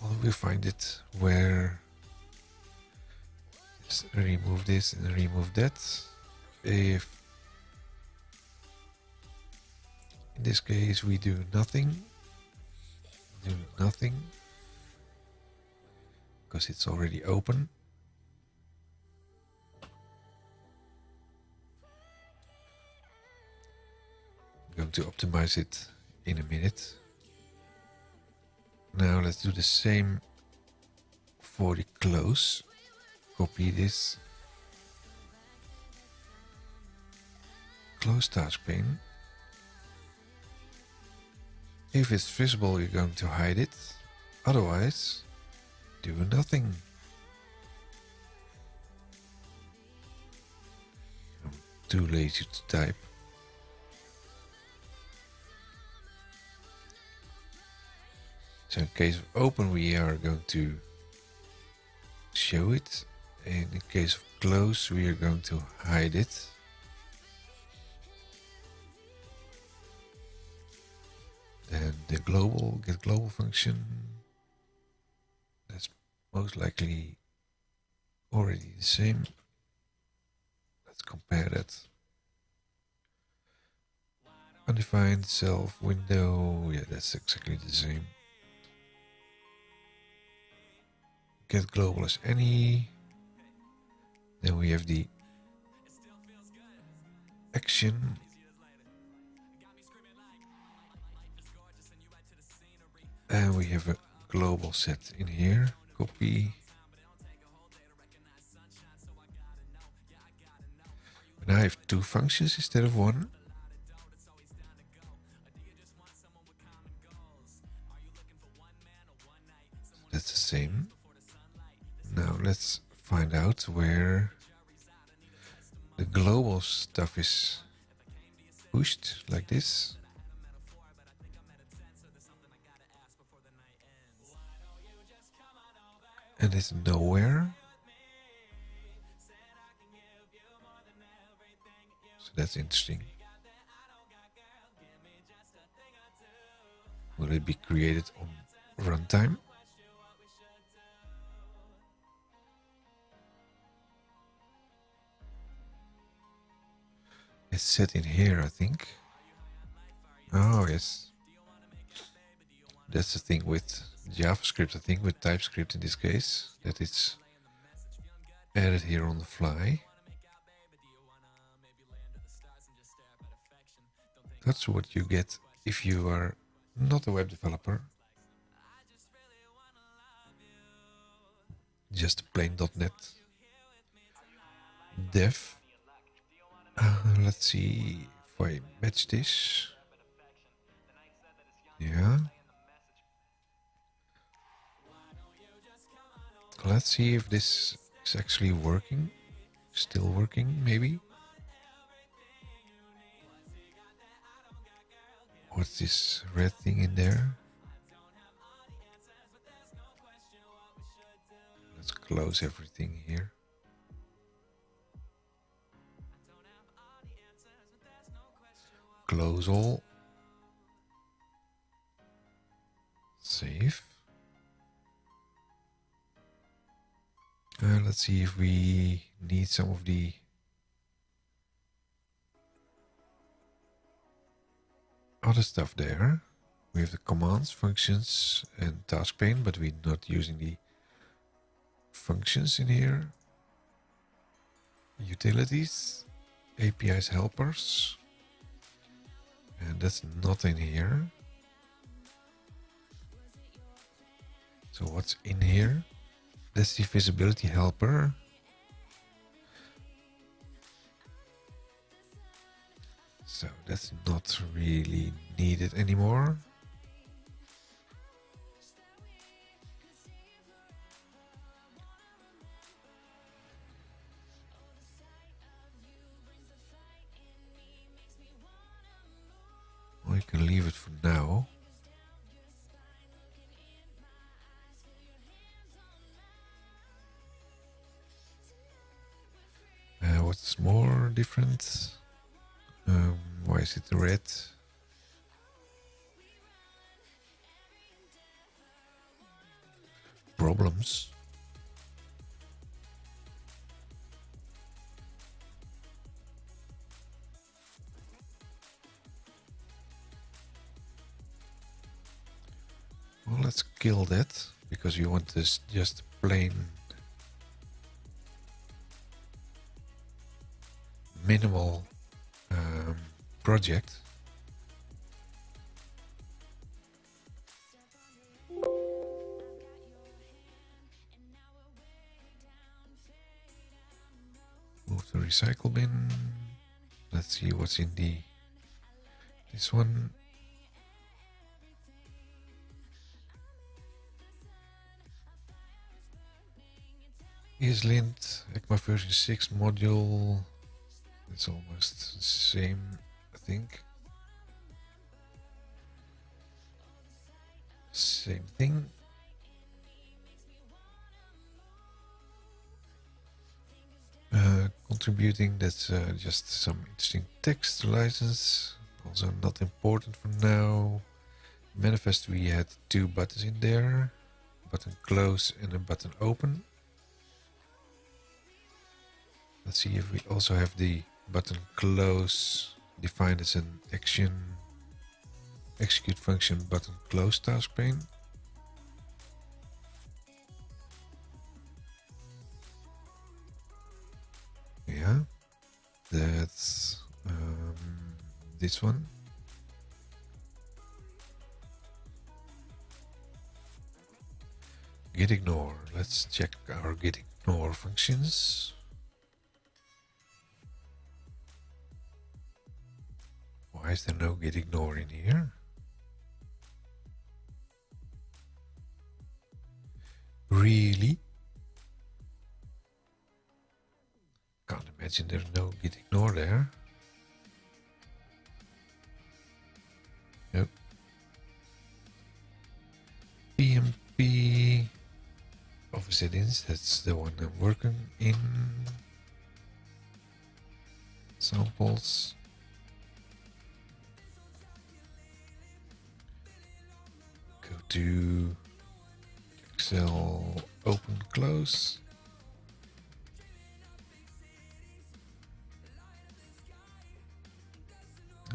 Well, we'll find it where. Let's remove this and remove that. If in this case we do nothing, because it's already open. I'm going to optimize it in a minute. Now let's do the same for the close. Copy this. Close task pane. If it's visible, you're going to hide it. Otherwise, do nothing. I'm too lazy to type. So in case of open, we are going to show it. And in case of close, we are going to hide it. Then the global, get global function. That's most likely already the same. Let's compare that. Undefined self window, yeah, that's exactly the same. Get global as any. Then we have the action. And we have a global set in here. Copy. And I have two functions instead of one. That's the same. Now let's find out where the global stuff is pushed, like this. And it's nowhere. So that's interesting. Will it be created on runtime? It's set in here, I think. Oh, yes. That's the thing with JavaScript, I think, with TypeScript in this case, that it's added here on the fly. That's what you get if you are not a web developer. Just a plain .NET dev. Let's see if I match this. Yeah. Let's see if this is actually working. Still working, maybe. What's this red thing in there? Let's close everything here. Close all. Save. Let's see if we need some of the other stuff there. We have the commands, functions, and task pane, but we're not using the functions in here. Utilities, APIs helpers, and that's not in here. So what's in here? That's the visibility helper. So that's not really needed anymore. We can leave it for now. What's more different? Why is it red? Problems. Well, let's kill that because we want this just plain minimal project. Move the recycle bin. Let's see what's in this one. ESLint, ECMA version 6 module. It's almost the same, I think. Same thing. Contributing, that's just some interesting text license. Also not important for now. Manifest, we had two buttons in there. Button close and a button open. Let's see if we also have the button close defined as an action execute function button close task pane. Yeah, that's this one. Git ignore. Let's check our git ignore functions. Why is there no git ignore in here? Really? Can't imagine there's no git ignore there. Nope. PMP Office Add-ins, that's the one I'm working in. Samples. Go to Excel, open, close.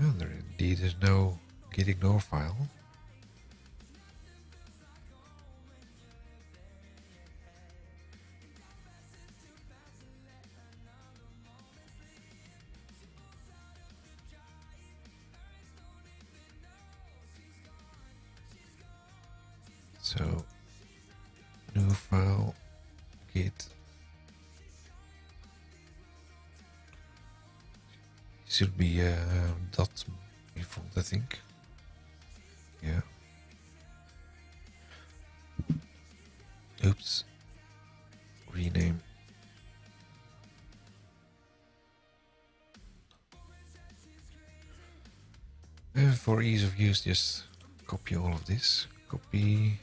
Oh, there indeed is no git ignore file. So, new file, git. Should be dot in front, I think. Yeah. Oops. Rename. And for ease of use, just copy all of this. Copy.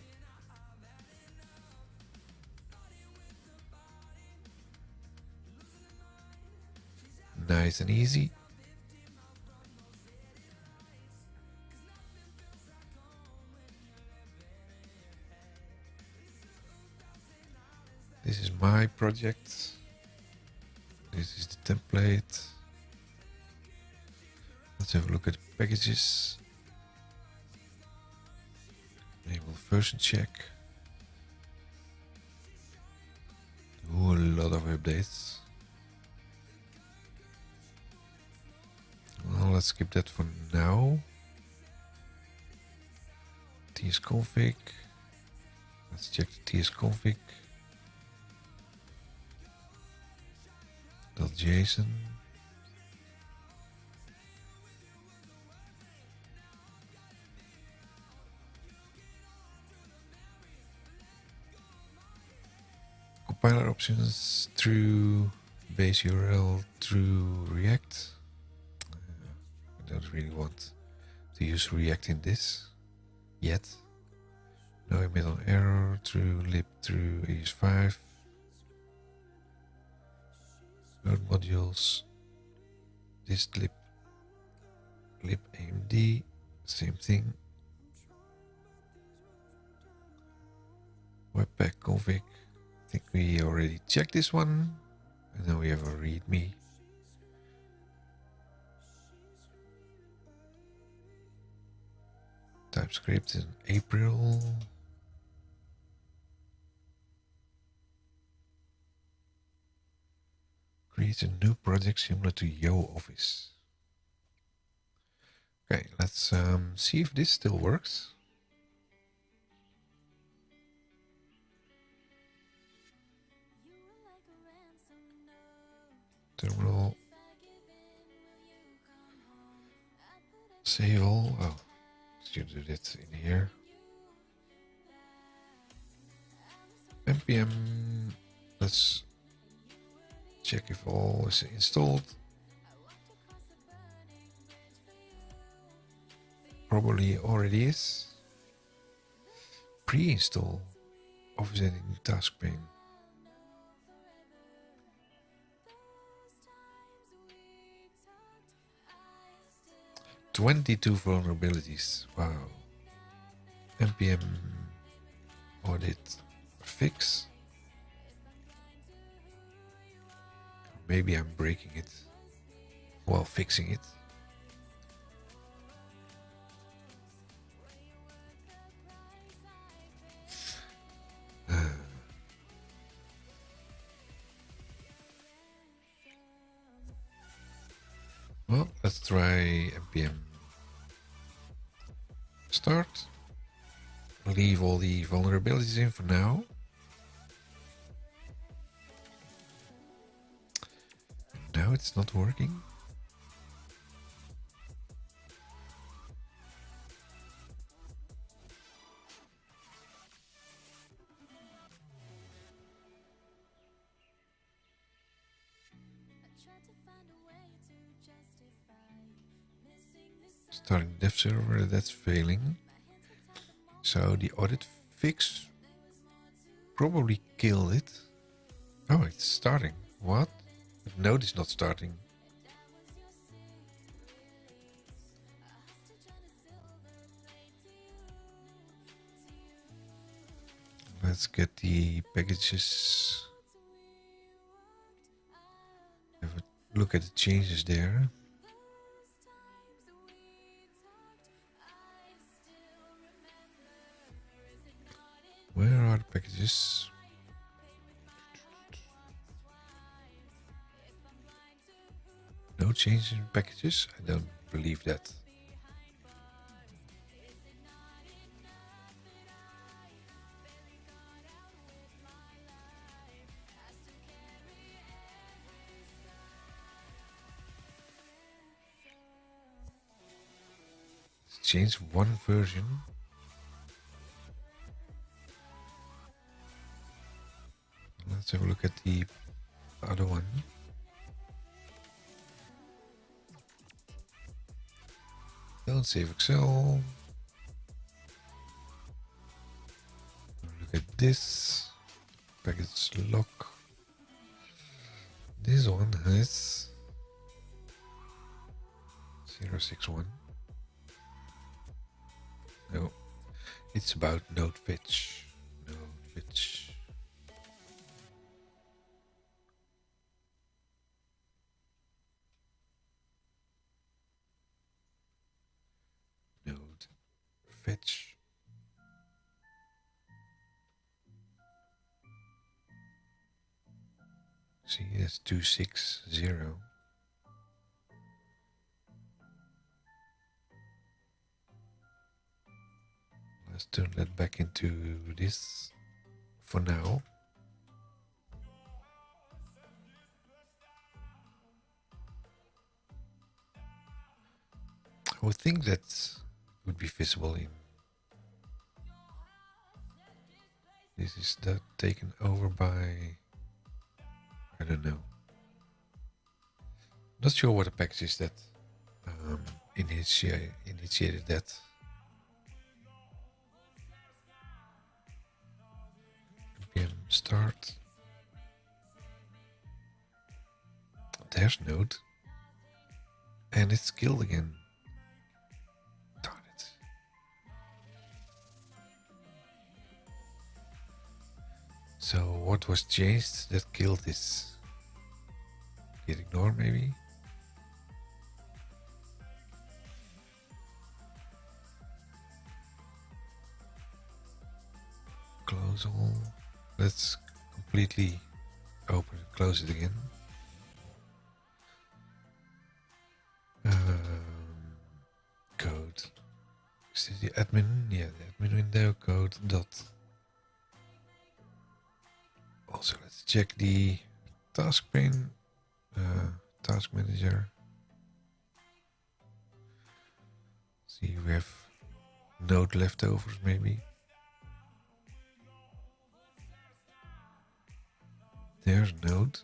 Nice and easy. This is my project. This is the template. Let's have a look at the packages. Enable version check. Do a lot of updates. Well, let's skip that for now. tsconfig. Let's check the tsconfig. .json. Compiler options, true, base URL, true, React. I don't really want to use React in this yet. No emit on error, true, lib, true, ES5. Load modules, this lib AMD, same thing. Webpack config, I think we already checked this one. And then we have a readme. TypeScript in April. Create a new project similar to Yo Office. Okay, let's see if this still works. Terminal. Save all. Oh, should do that in here. npm. Let's check if all is installed. Probably already is. Pre-install Office Add-in task pane. "22 vulnerabilities. Wow. npm audit fix. Maybe I'm breaking it while fixing it. Well, let's try npm start. Leave all the vulnerabilities in for now. Now it's not working. Starting dev server, that's failing. So the audit fix probably killed it. Oh, it's starting. What? Node is not starting. Let's get the packages. Have a look at the changes there. Where are the packages? No change in packages? I don't believe that. Let's change one version. Let's have a look at the other one. Don't save Excel. Look at this. Package lock. This one has 061. No, it's about node fetch. Node fetch. Node fetch. See, that's 260. Let's turn that back into this for now. I would think that would be visible in. This is that taken over by, I don't know. Not sure what the package is that initiated that. npm start. There's node. And it's killed again. Darn it. So what was changed that killed this? Git ignore maybe? Close all. Let's completely open and close it again. Code. Is this the admin? Yeah, the admin window code dot. Also, let's check the task pane, task manager. See, we have node leftovers maybe. There's node.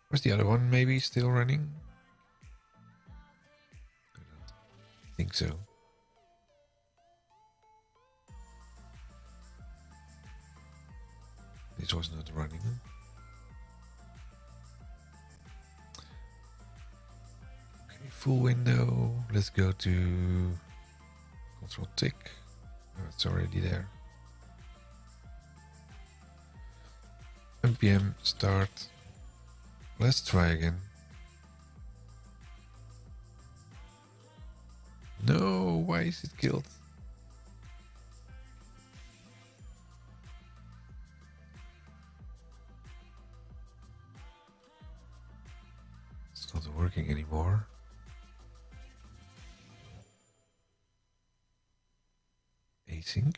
Was the other one maybe still running? I don't think so. This was not running. Okay, full window. Let's go to Control tick. Oh, it's already there. npm start. Let's try again. No, why is it killed? working anymore. Async.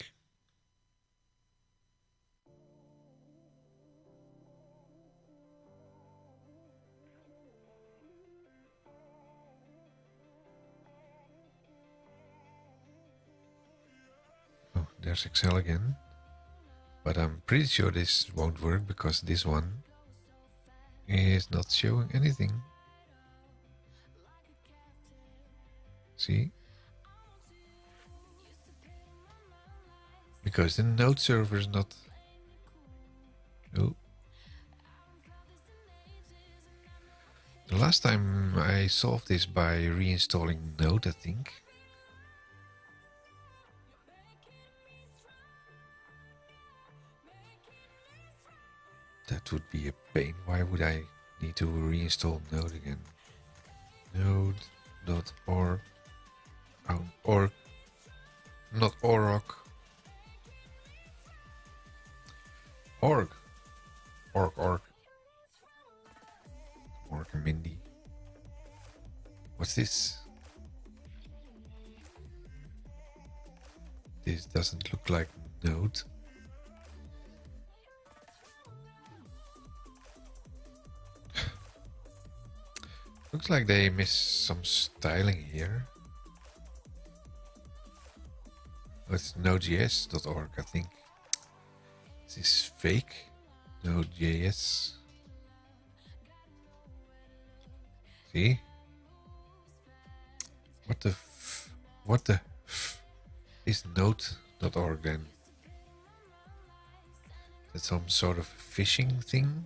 Oh, there's Excel again. But I'm pretty sure this won't work because this one is not showing anything. See? Because the node server is not... Oh. The last time I solved this by reinstalling Node, I think. That would be a pain. Why would I need to reinstall Node again? Node.org. Oh, org. Not org. Org. Org. Org and Mindy. What's this? This doesn't look like Node. Looks like they missed some styling here. Oh, it's nodejs.org, I think. Is this fake? Node.js. See? What the f is node.org then? Is that some sort of phishing thing?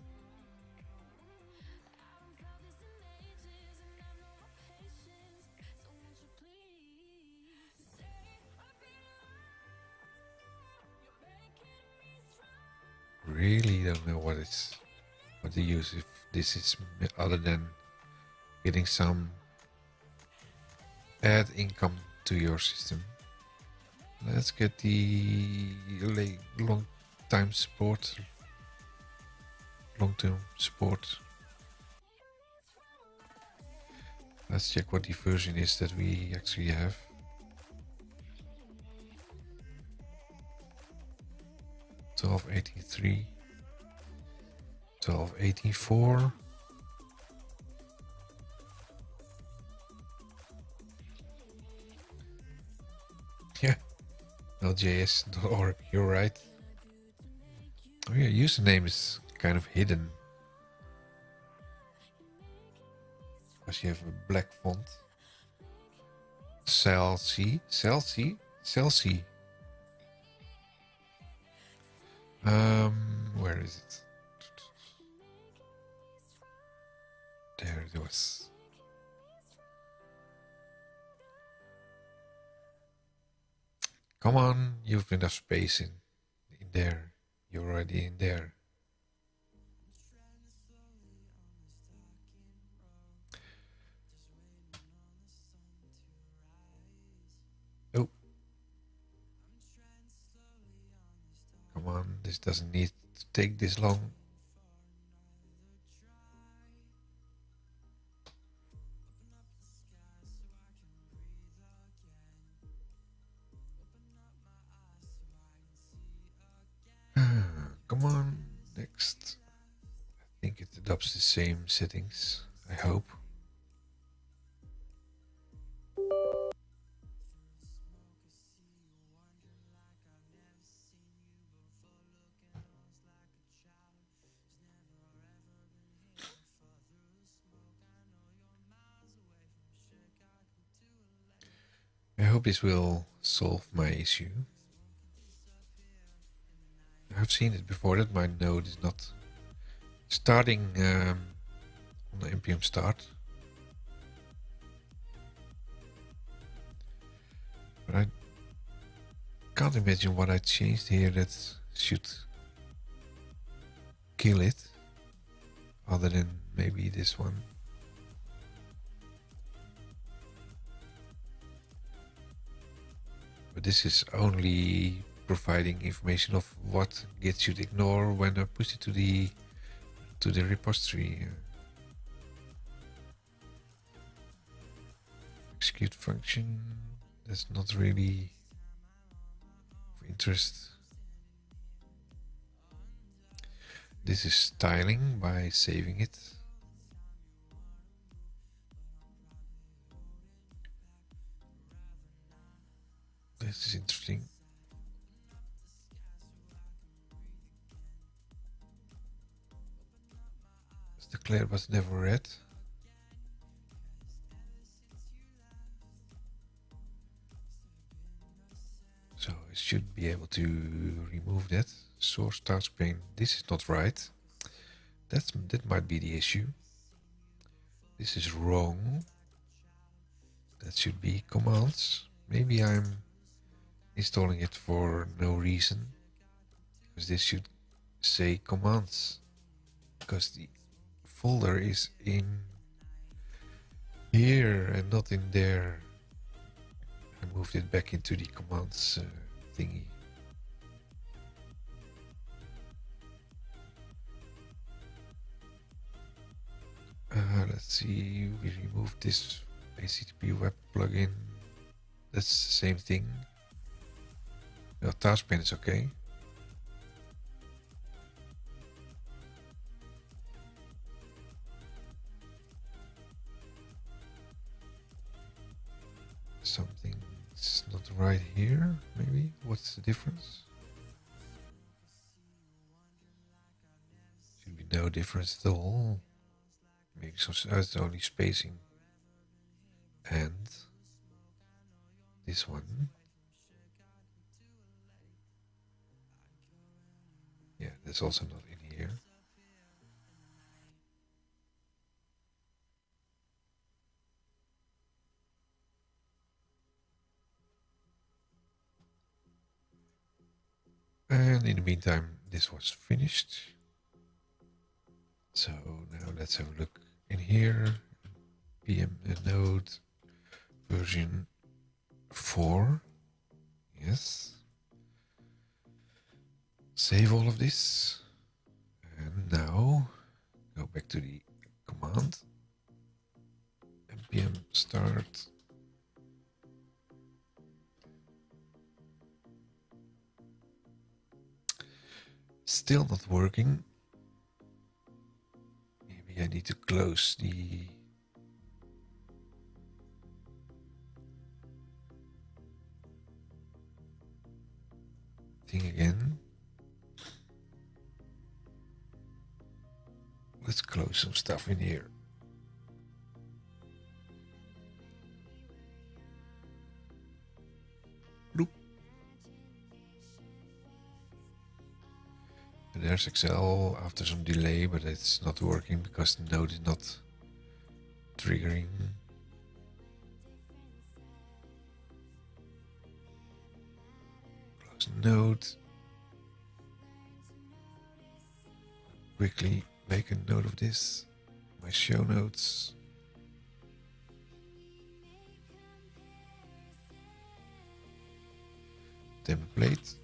Really don't know what to use if this is other than getting some add income to your system. Let's get the long-term support. Let's check what the version is that we actually have. 12.18.3, 12.18.4. Yeah, ljs.org, you're right. Oh yeah, username is kind of hidden. Because you have a black font. Cell C. Where is it? There it was. Come on, you've enough space in there. You're already in there. Oh. Come on, this doesn't need to take this long. Come on, next. I think it adopts the same settings, I hope. I hope this will solve my issue. I've seen it before that my node is not starting on the npm start. But I can't imagine what I changed here that should kill it, other than maybe this one. But this is only providing information of what Git should ignore when I push it to the repository. execute function. That's not really of interest. This is styling by saving it. This is interesting. It's declared but never read. So I should be able to remove that. Source task pane. This is not right. That might be the issue. This is wrong. That should be commands. Maybe I'm installing it for no reason. Because this should say commands. Because the folder is in here and not in there. I moved it back into the commands thingy. Let's see, we removed this HTTP web plugin. That's the same thing. No, task pane is okay. Something's not right here, maybe? What's the difference? Should be no difference at all. Maybe it's only spacing. And this one. Yeah, that's also not in here. And in the meantime, this was finished. So now let's have a look in here. PM node version 4. Yes. Save all of this. And now go back to the command. npm start. Still not working. Maybe I need to close the thing again. Let's close some stuff in here. Bloop. And there's Excel after some delay, but it's not working because the node is not triggering. Close the node. Quickly make a note of this. My show notes. Template.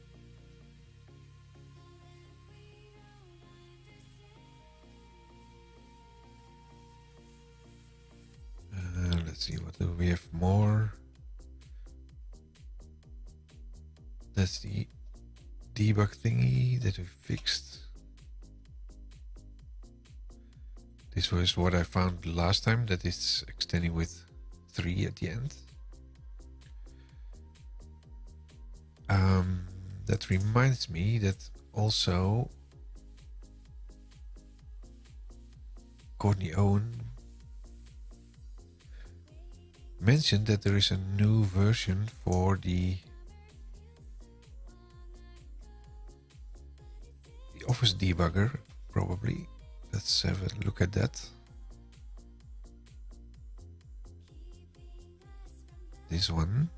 Let's see, what do we have more? That's the debug thingy that we fixed. This was what I found last time, that it's extending with 3 at the end. That reminds me that also Courtney Owen mentioned that there is a new version for the Office debugger, probably. Let's have a look at that. This one.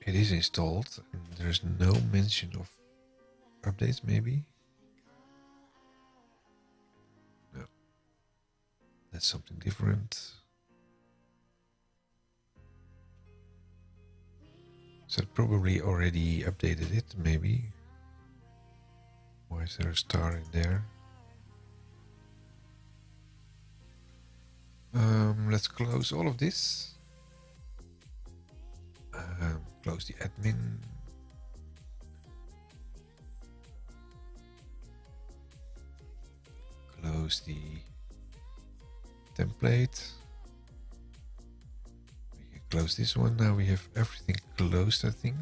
It is installed and there's no mention of updates, maybe. No. That's something different. So it probably already updated it, maybe. Why is there a star in there? Let's close all of this. Close the admin. Close the template. We can close this one. Now we have everything closed, I think.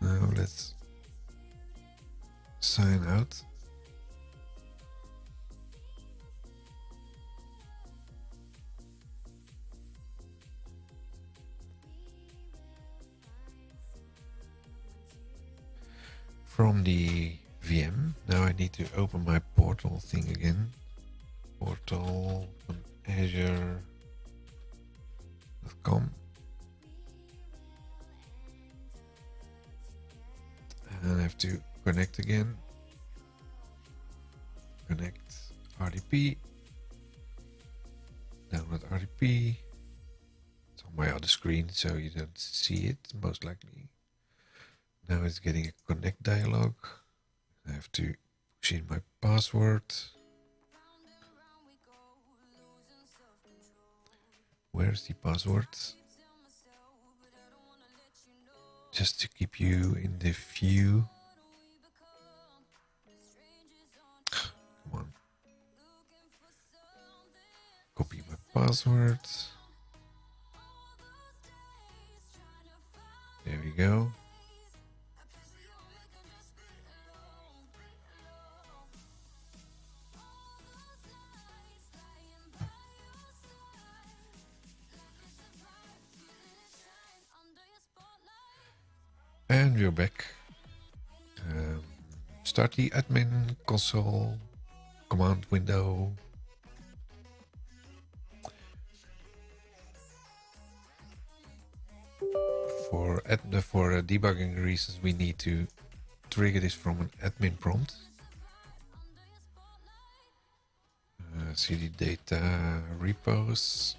Now let's sign out. From the VM, now I need to open my portal thing again. Portal on Azure.com. And I have to connect again. Connect RDP. Download RDP. It's on my other screen, so you don't see it, most likely. Now it's getting a connect dialog. I have to push in my password. Where's the password? Just to keep you in the view. Come on. Copy my password. There we go. And we're back. Start the admin console command window. For debugging reasons, we need to trigger this from an admin prompt. CD data repos.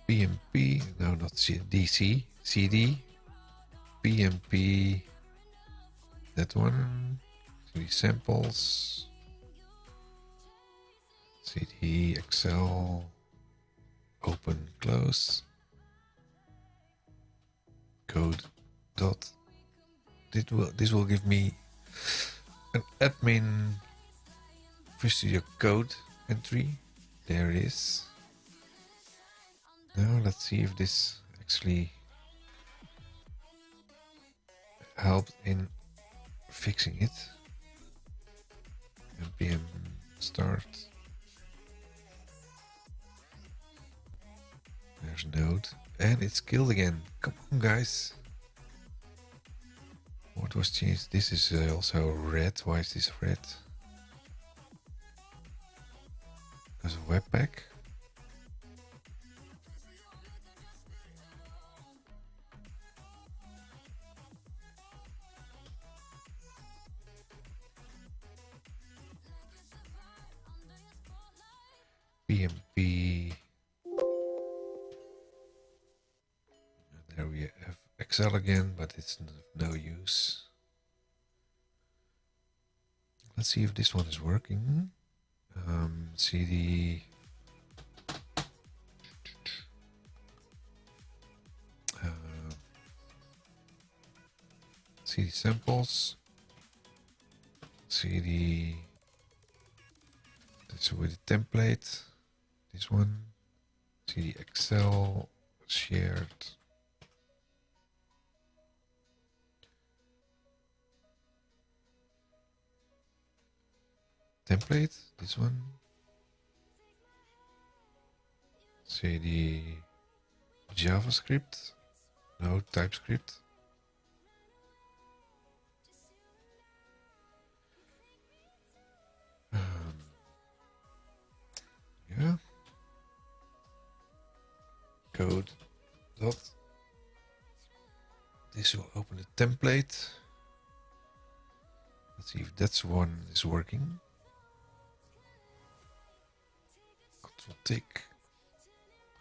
PMP, no, not DC, CD, PMP, that one, CD samples, CD Excel, open, close, code dot. This will give me an admin Visual Studio Code entry. There it is. Now let's see if this actually helped in fixing it. npm start. There's node. And it's killed again. Come on, guys. What was changed? This is also red. Why is this red? Because of Webpack. PMP. There we have Excel again, but it's no use. Let's see if this one is working. CD. CD samples. CD. That's with the template. This one. CD Excel shared. Template, this one. CD JavaScript, no TypeScript. Yeah. Code dot. This will open the template. Let's see if that's one is working. Control tick.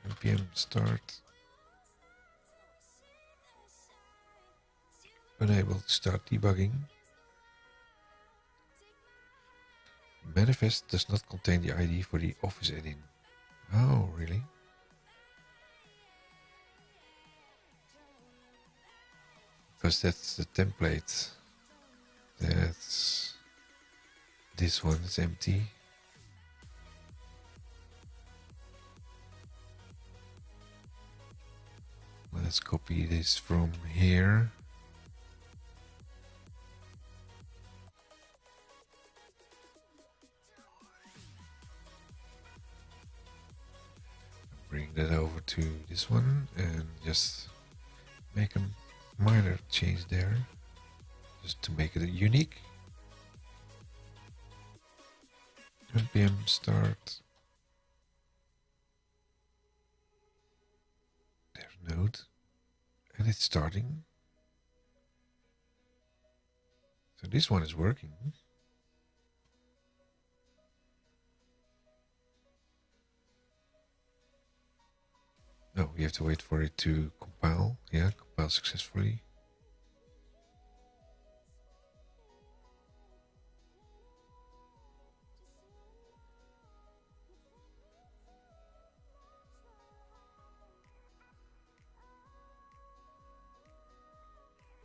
npm start. Unable to start debugging. Manifest does not contain the ID for the Office add-in. Oh, really? Because that's the template. That's this one is empty. Let's copy this from here. Bring that over to this one and just make a minor change there, just to make it unique. npm start. There's node, and it's starting. So this one is working. No, we have to wait for it to compile. Yeah, compile successfully.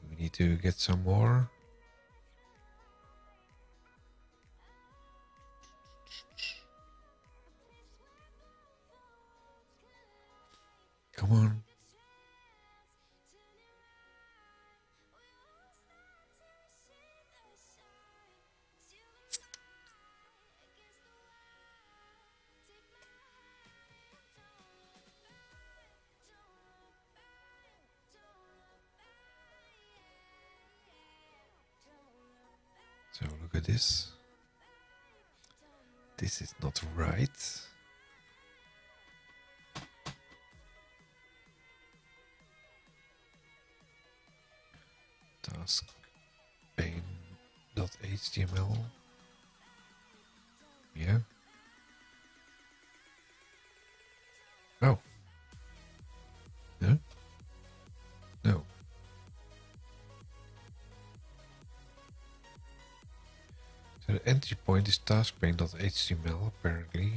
We need to get some more. Come on. So look at this. This is not right. Task pane.html. Yeah. Oh. Yeah? No. So the entry point is taskpane.html apparently.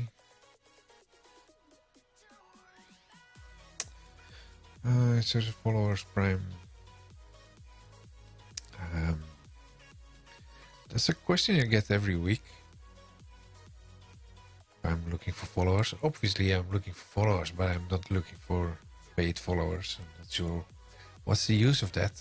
It says followers prime. That's a question I get every week. I'm looking for followers. Obviously, I'm looking for followers, but I'm not looking for paid followers. I'm not sure what's the use of that.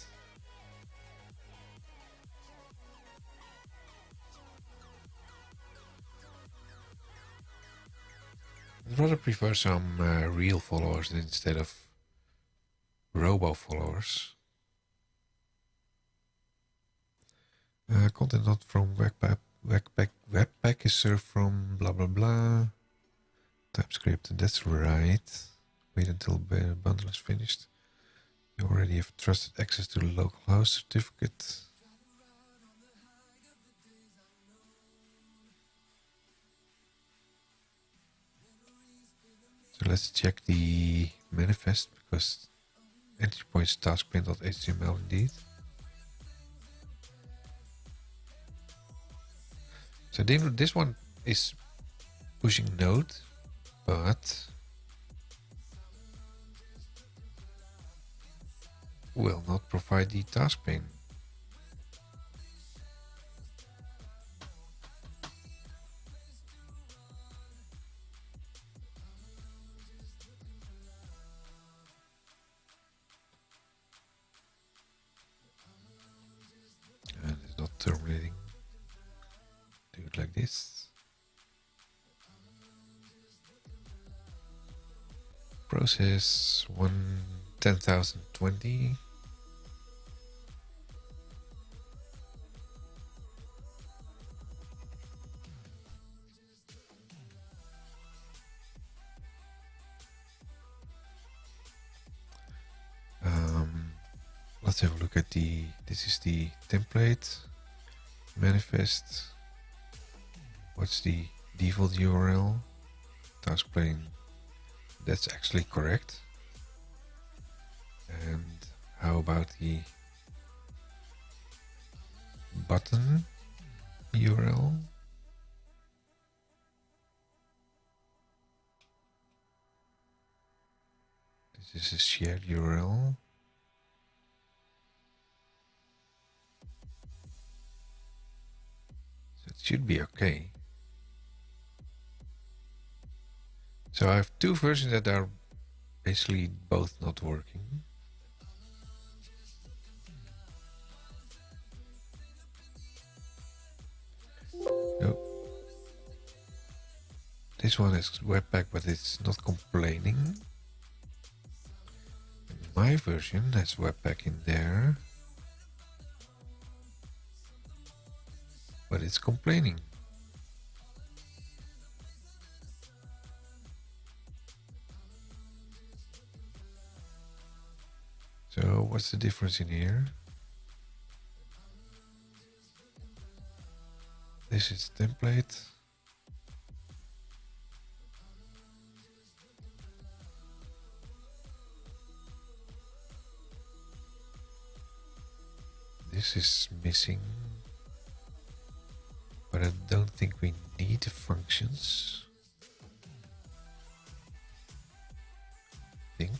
I'd rather prefer some real followers instead of robo followers. Content not from Webpack is served from blah blah blah. TypeScript, that's right. Wait until bundle is finished. You already have trusted access to the local host certificate. So let's check the manifest, because entry point is taskpane.html indeed. So this one is pushing Node, but will not provide the task pane. And it's not terminating. Do it like this. Process 10,020. Let's have a look at this is the template manifest. What's the default URL? task pane. That's actually correct. And how about the button URL? This is a shared URL. So it should be okay. So I have two versions that are basically both not working. So this one is Webpack, but it's not complaining. My version has Webpack in there, but it's complaining. So what's the difference in here? This is template. This is missing, but I don't think we need the functions. I think.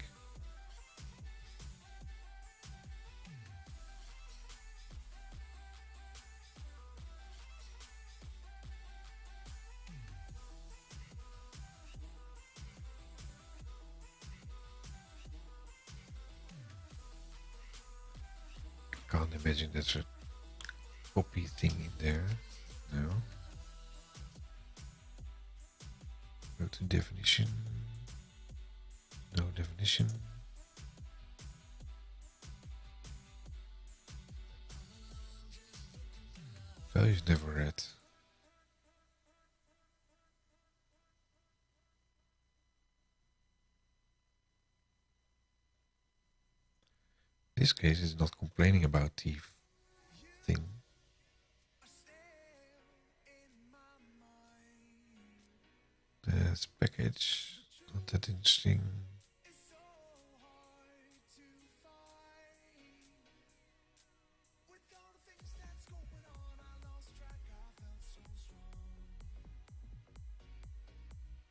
Can't imagine there's a copy thing in there. No. Go to definition. No definition. Values never read. In this case, it's not complaining about the thing. That's package, not that interesting.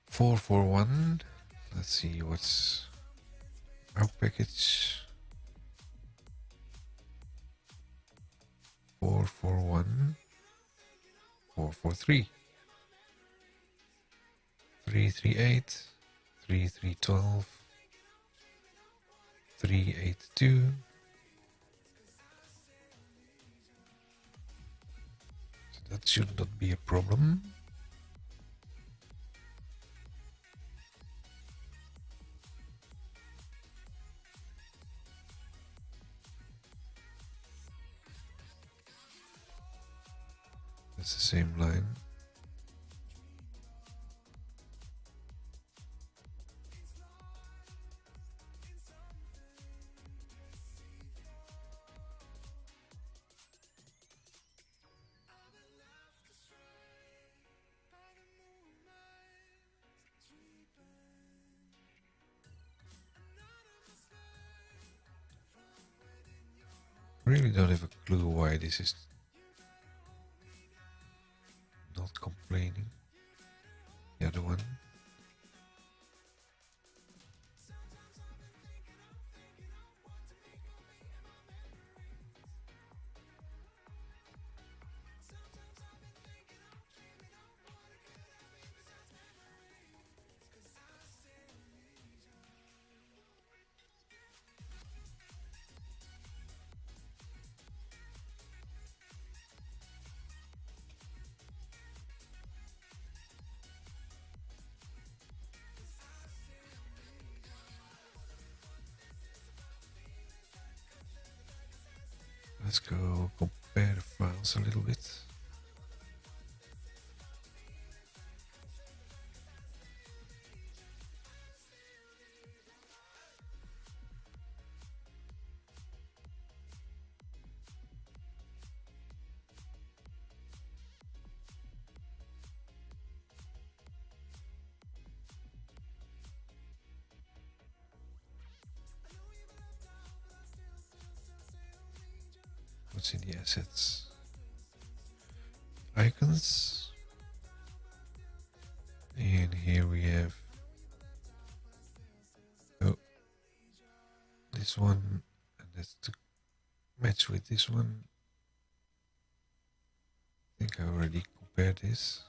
Four four one. Let's see what's our package. 441 443 338 3312 382. So that should not be a problem. That's the same line. Really don't have a clue why this is not complaining. The other one. Let's go compare the files a little bit. what's in the assets? Icons. And here we have this one, and that's to match with this one. I think I already compared this.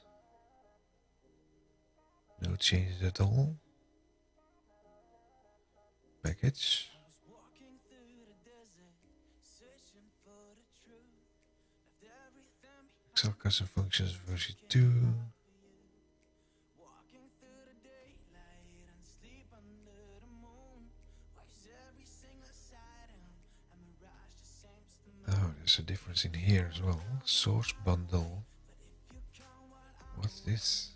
No changes at all. Package. Excel custom functions version 2. Oh, there's a difference in here as well. Source bundle. What's this?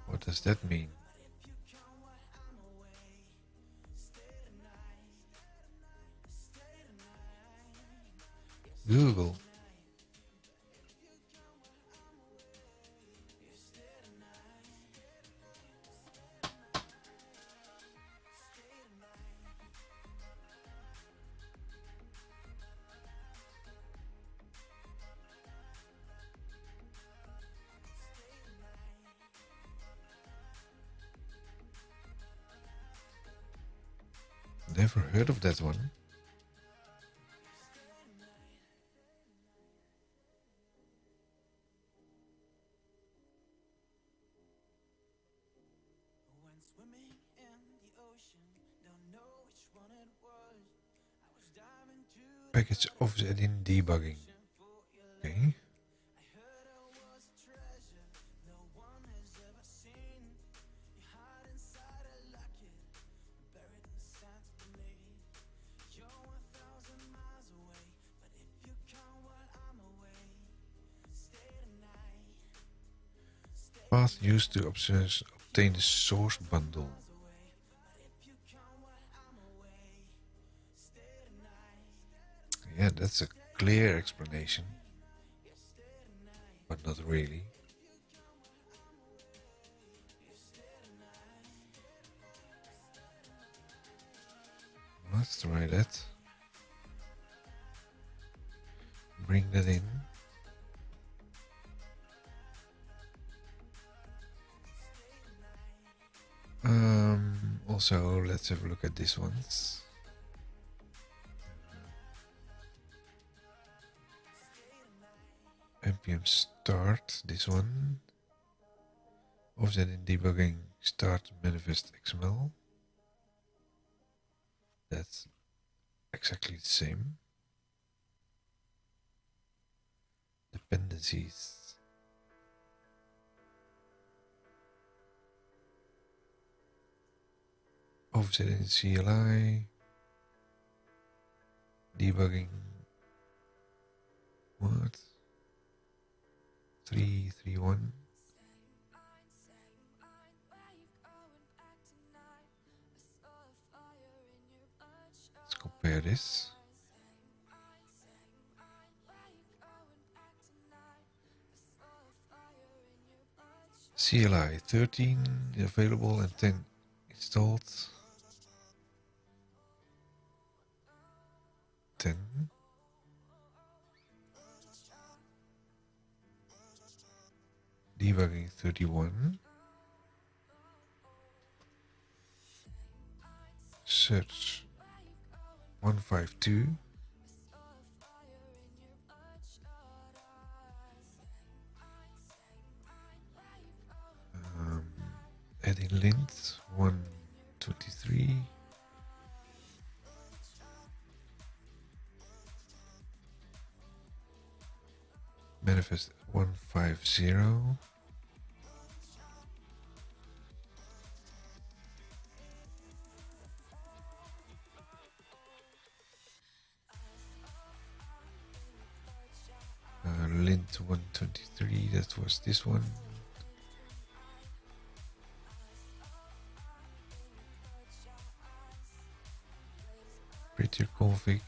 What does that mean? Google. Never heard of that one. Package Office Add-in Debugging. Okay. Path used to obtain the source bundle. Yeah, that's a clear explanation, but not really. Let's try that. Bring that in. Also, let's have a look at this ones. npm start, this one. Offset in debugging start manifest XML. That's exactly the same. Dependencies. Offset in CLI. Debugging. What? 331. Let's compare this. CLI 13 available and 10 installed. 10. Debugging 31. Search 152. Adding lint 123. Manifest 150. Lint 123, that was this one. Prettier config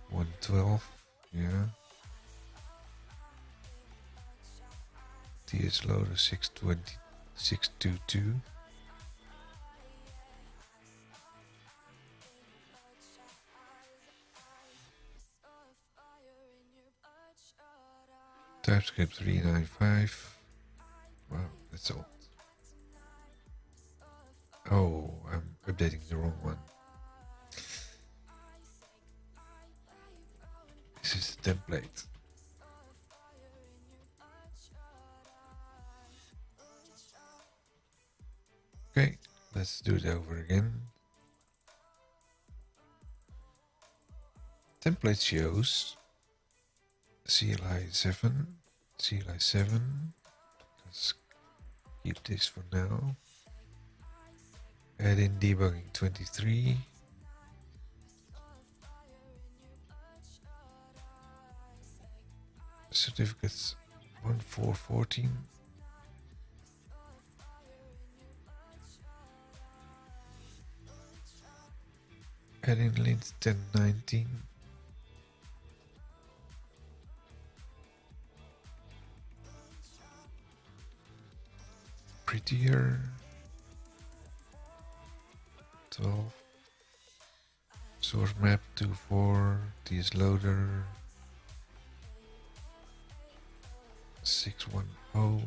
112, yeah. TS loader 620, 622. TypeScript 395. Wow, that's old. Oh, I'm updating the wrong one. This is the template. Okay, let's do it over again. Template shows CLI 7, CLI 7. Let's keep this for now. Add in debugging 23. Certificates 1414. Add in lint 1019. Prettier 12. Source map 24. TS loader 610.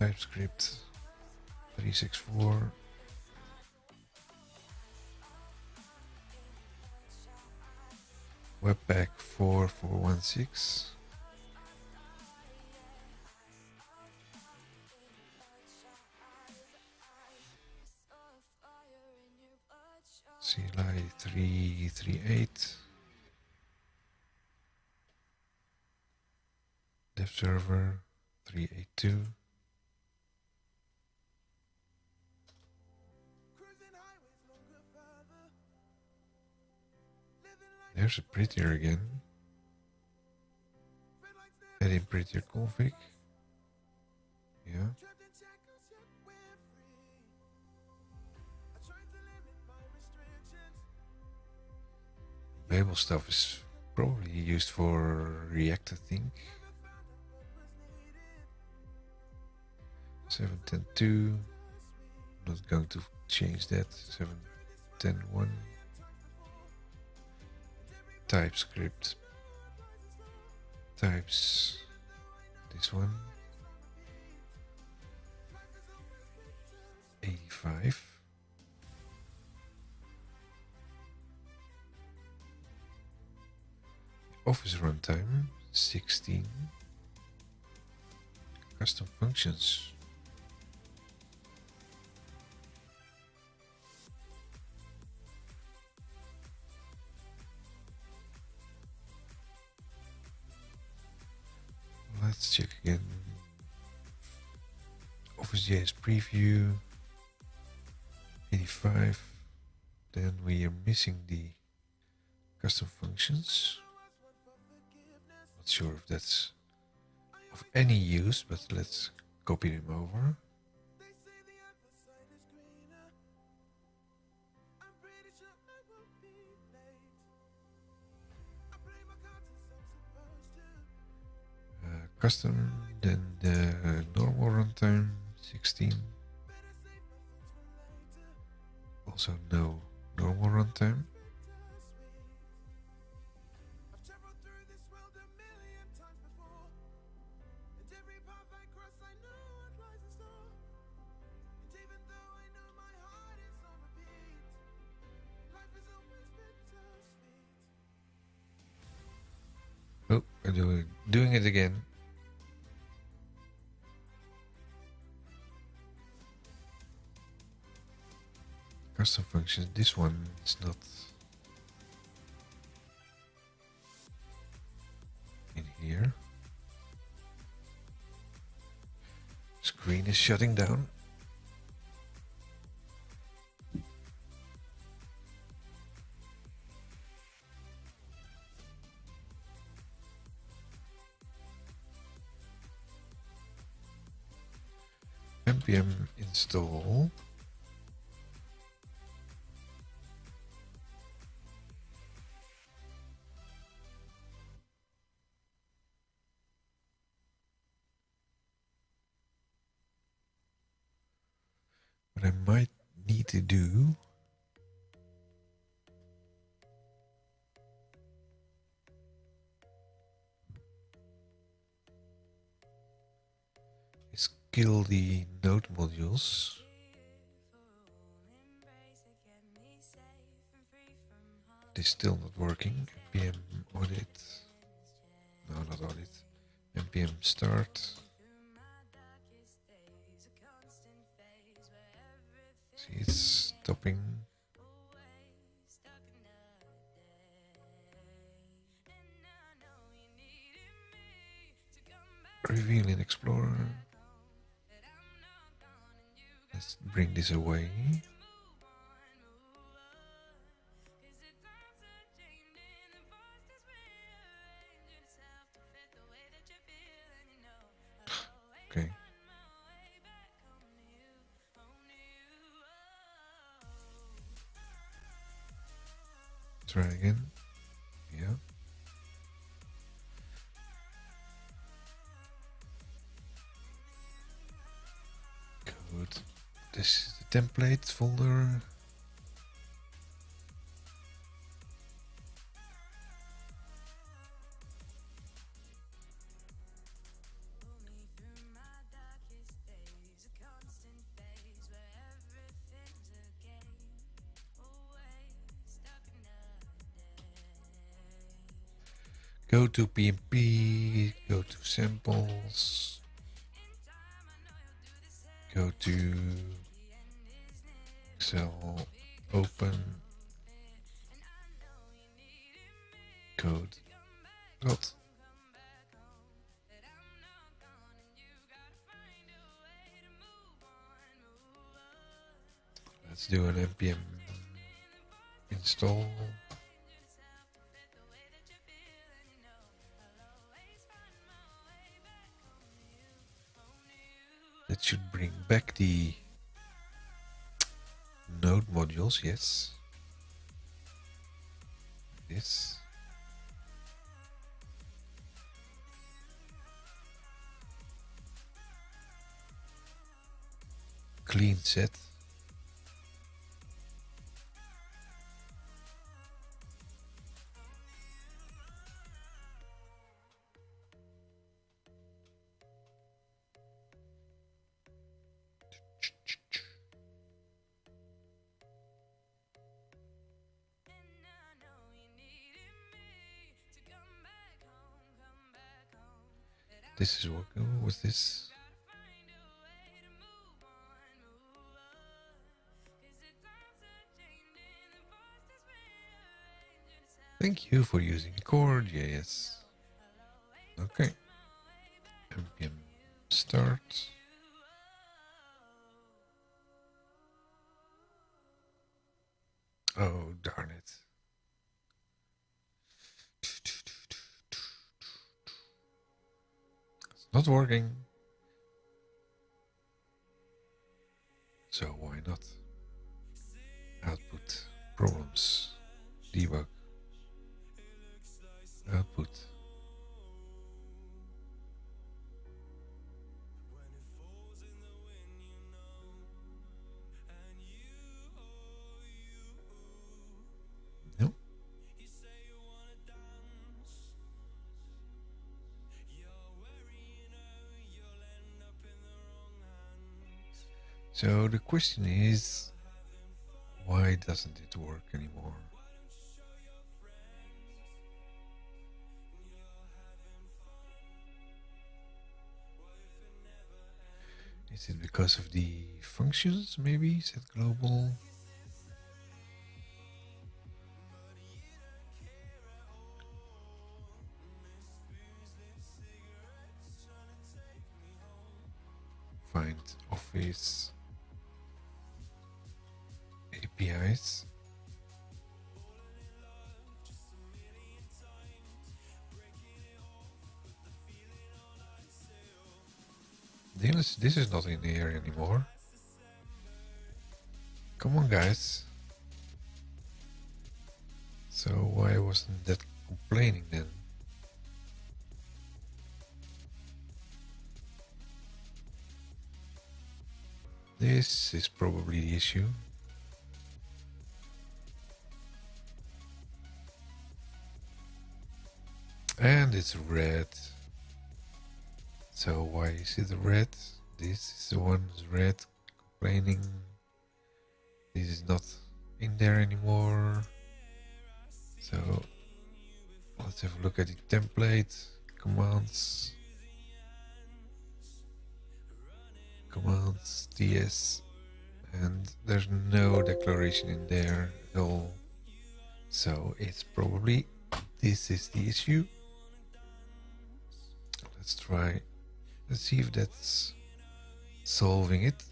TypeScript 364. Webpack 4416. CLI 338. Dev server 382. There's a prettier again. Add in prettier config. Yeah. Label stuff is probably used for React, I think. 7.10.2. Not going to change that. 7.10.1. TypeScript. Types. This one. 85. Office runtime 16. Custom functions. Let's check again. OfficeJS preview 85. Then we are missing the custom functions. Not sure if that's of any use, but let's copy them over. Custom, then the normal runtime 16. Also no normal runtime. Oh, I'm doing it again. Custom functions, this one is not in here. Screen is shutting down. npm install. What I might need to do kill the node modules. It is still not working. npm audit. No, not audit. npm start. See, it's stopping. Reveal in Explorer. Let's bring this away. Okay. Try again. Yeah. Good. This is the template folder. Go to PMP, go to samples, go to Excel, open, code, dot. Let's do an npm install. That should bring back the node modules, yes. This. Clean set. This is working with this. Thank you for using Core.js. Okay. npm start. Oh, darn it. It's not working. So why not? Output, problems, debug, output. No. So the question is, why doesn't it work anymore? Is it because of the functions, maybe? Set global. Find Office APIs. This is not in here anymore. Come on, guys. So why wasn't that complaining then? This is probably the issue. And it's red. So why is it red? This is the one who's red, complaining. This is not in there anymore. So let's have a look at the template commands. Commands ts, and there's no declaration in there at all. So it's probably this is the issue. Let's try. Let's see if that's solving it.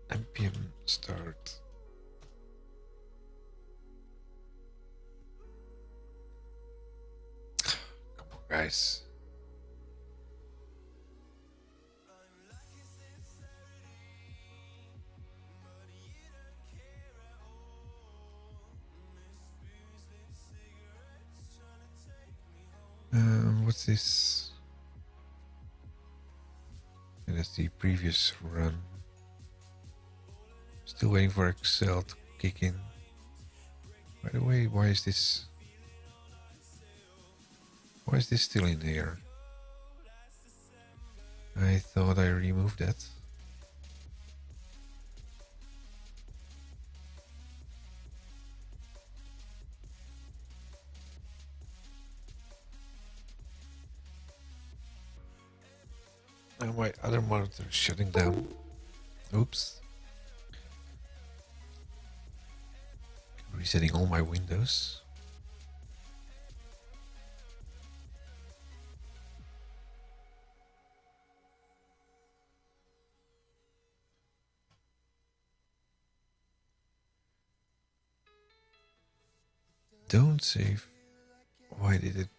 npm start. Come on, guys. What's this? And that's the previous run. Still waiting for Excel to kick in. By the way, why is this still in here? I thought I removed that. Now my other monitor is shutting down. Oops. Resetting all my windows. Don't save. Why did it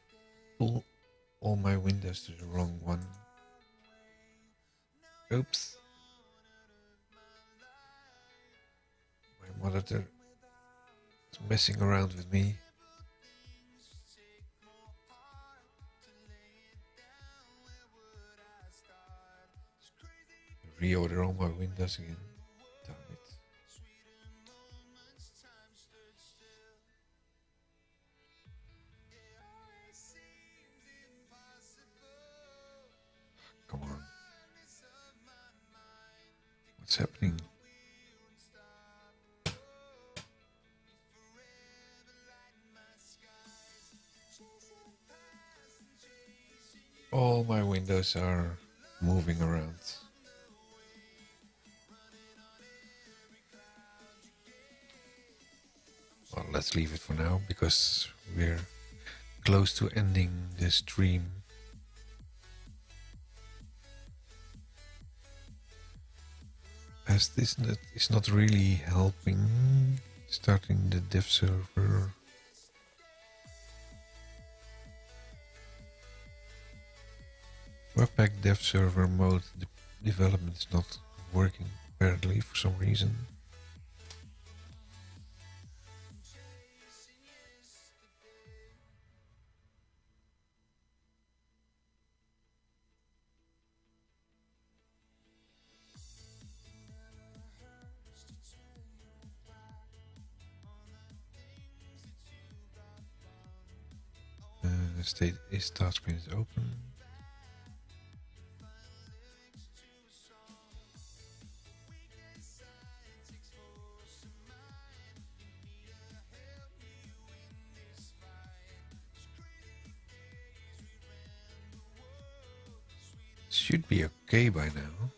pull all my windows to the wrong one? Oops. My monitor is messing around with me. Reorder all my windows again. Damn it. Come on. What's happening? All my windows are moving around. Well, let's leave it for now because we're close to ending the stream. As this is not really helping starting the dev server. Webpack dev server mode development is not working apparently for some reason. State is task pane is open. Should be okay by now.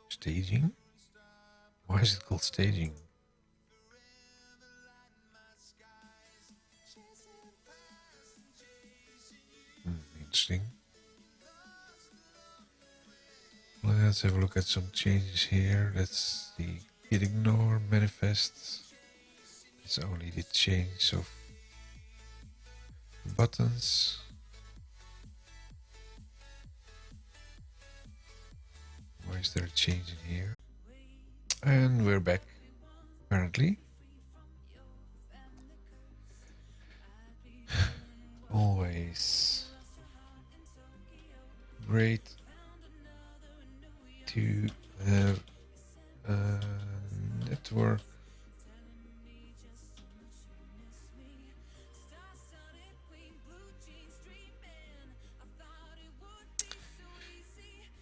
Staging? Why is it called staging? Interesting. Let's have a look at some changes here. Let's see. Git ignore manifest. It's only the change of buttons. Why is there a change in here? And we're back, apparently. Always great to have a network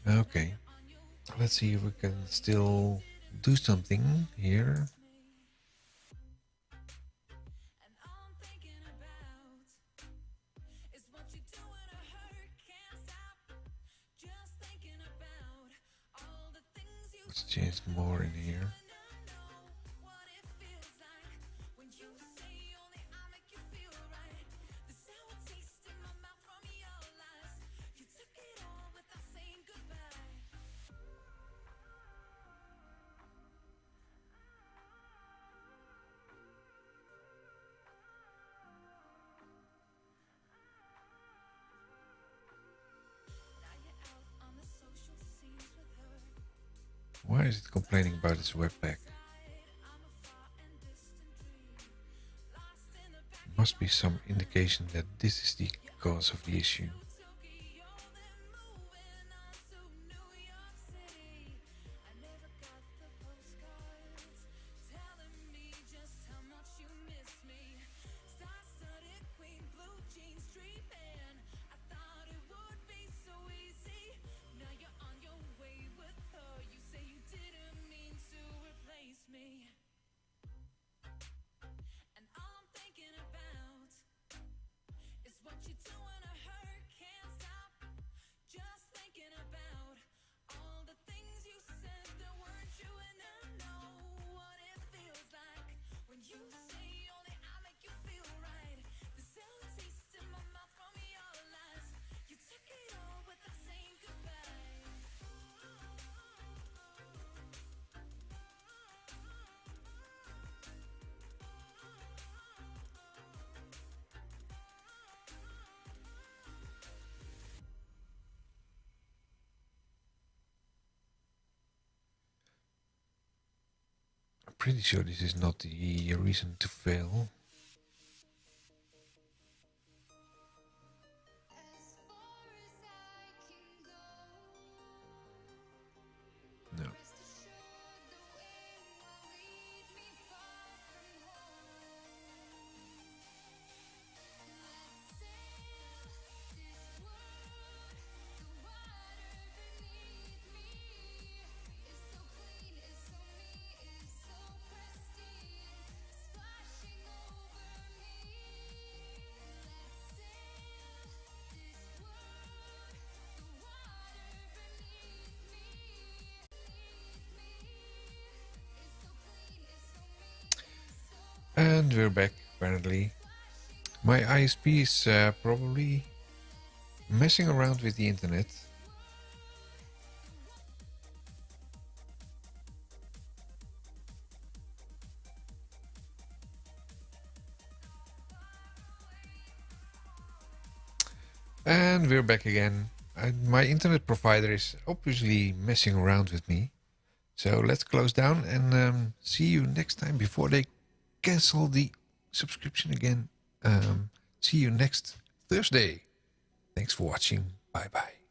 Okay. Let's see if we can still do something here. Let's change more in here. Why is it complaining about its webpack? Must be some indication that this is the cause of the issue. I'm pretty sure this is not the reason to fail. No. And we're back, apparently. My ISP is probably messing around with the internet. And we're back again. My internet provider is obviously messing around with me. So let's close down and see you next time before they cancel the subscription again. See you next Thursday. Thanks for watching. Bye bye.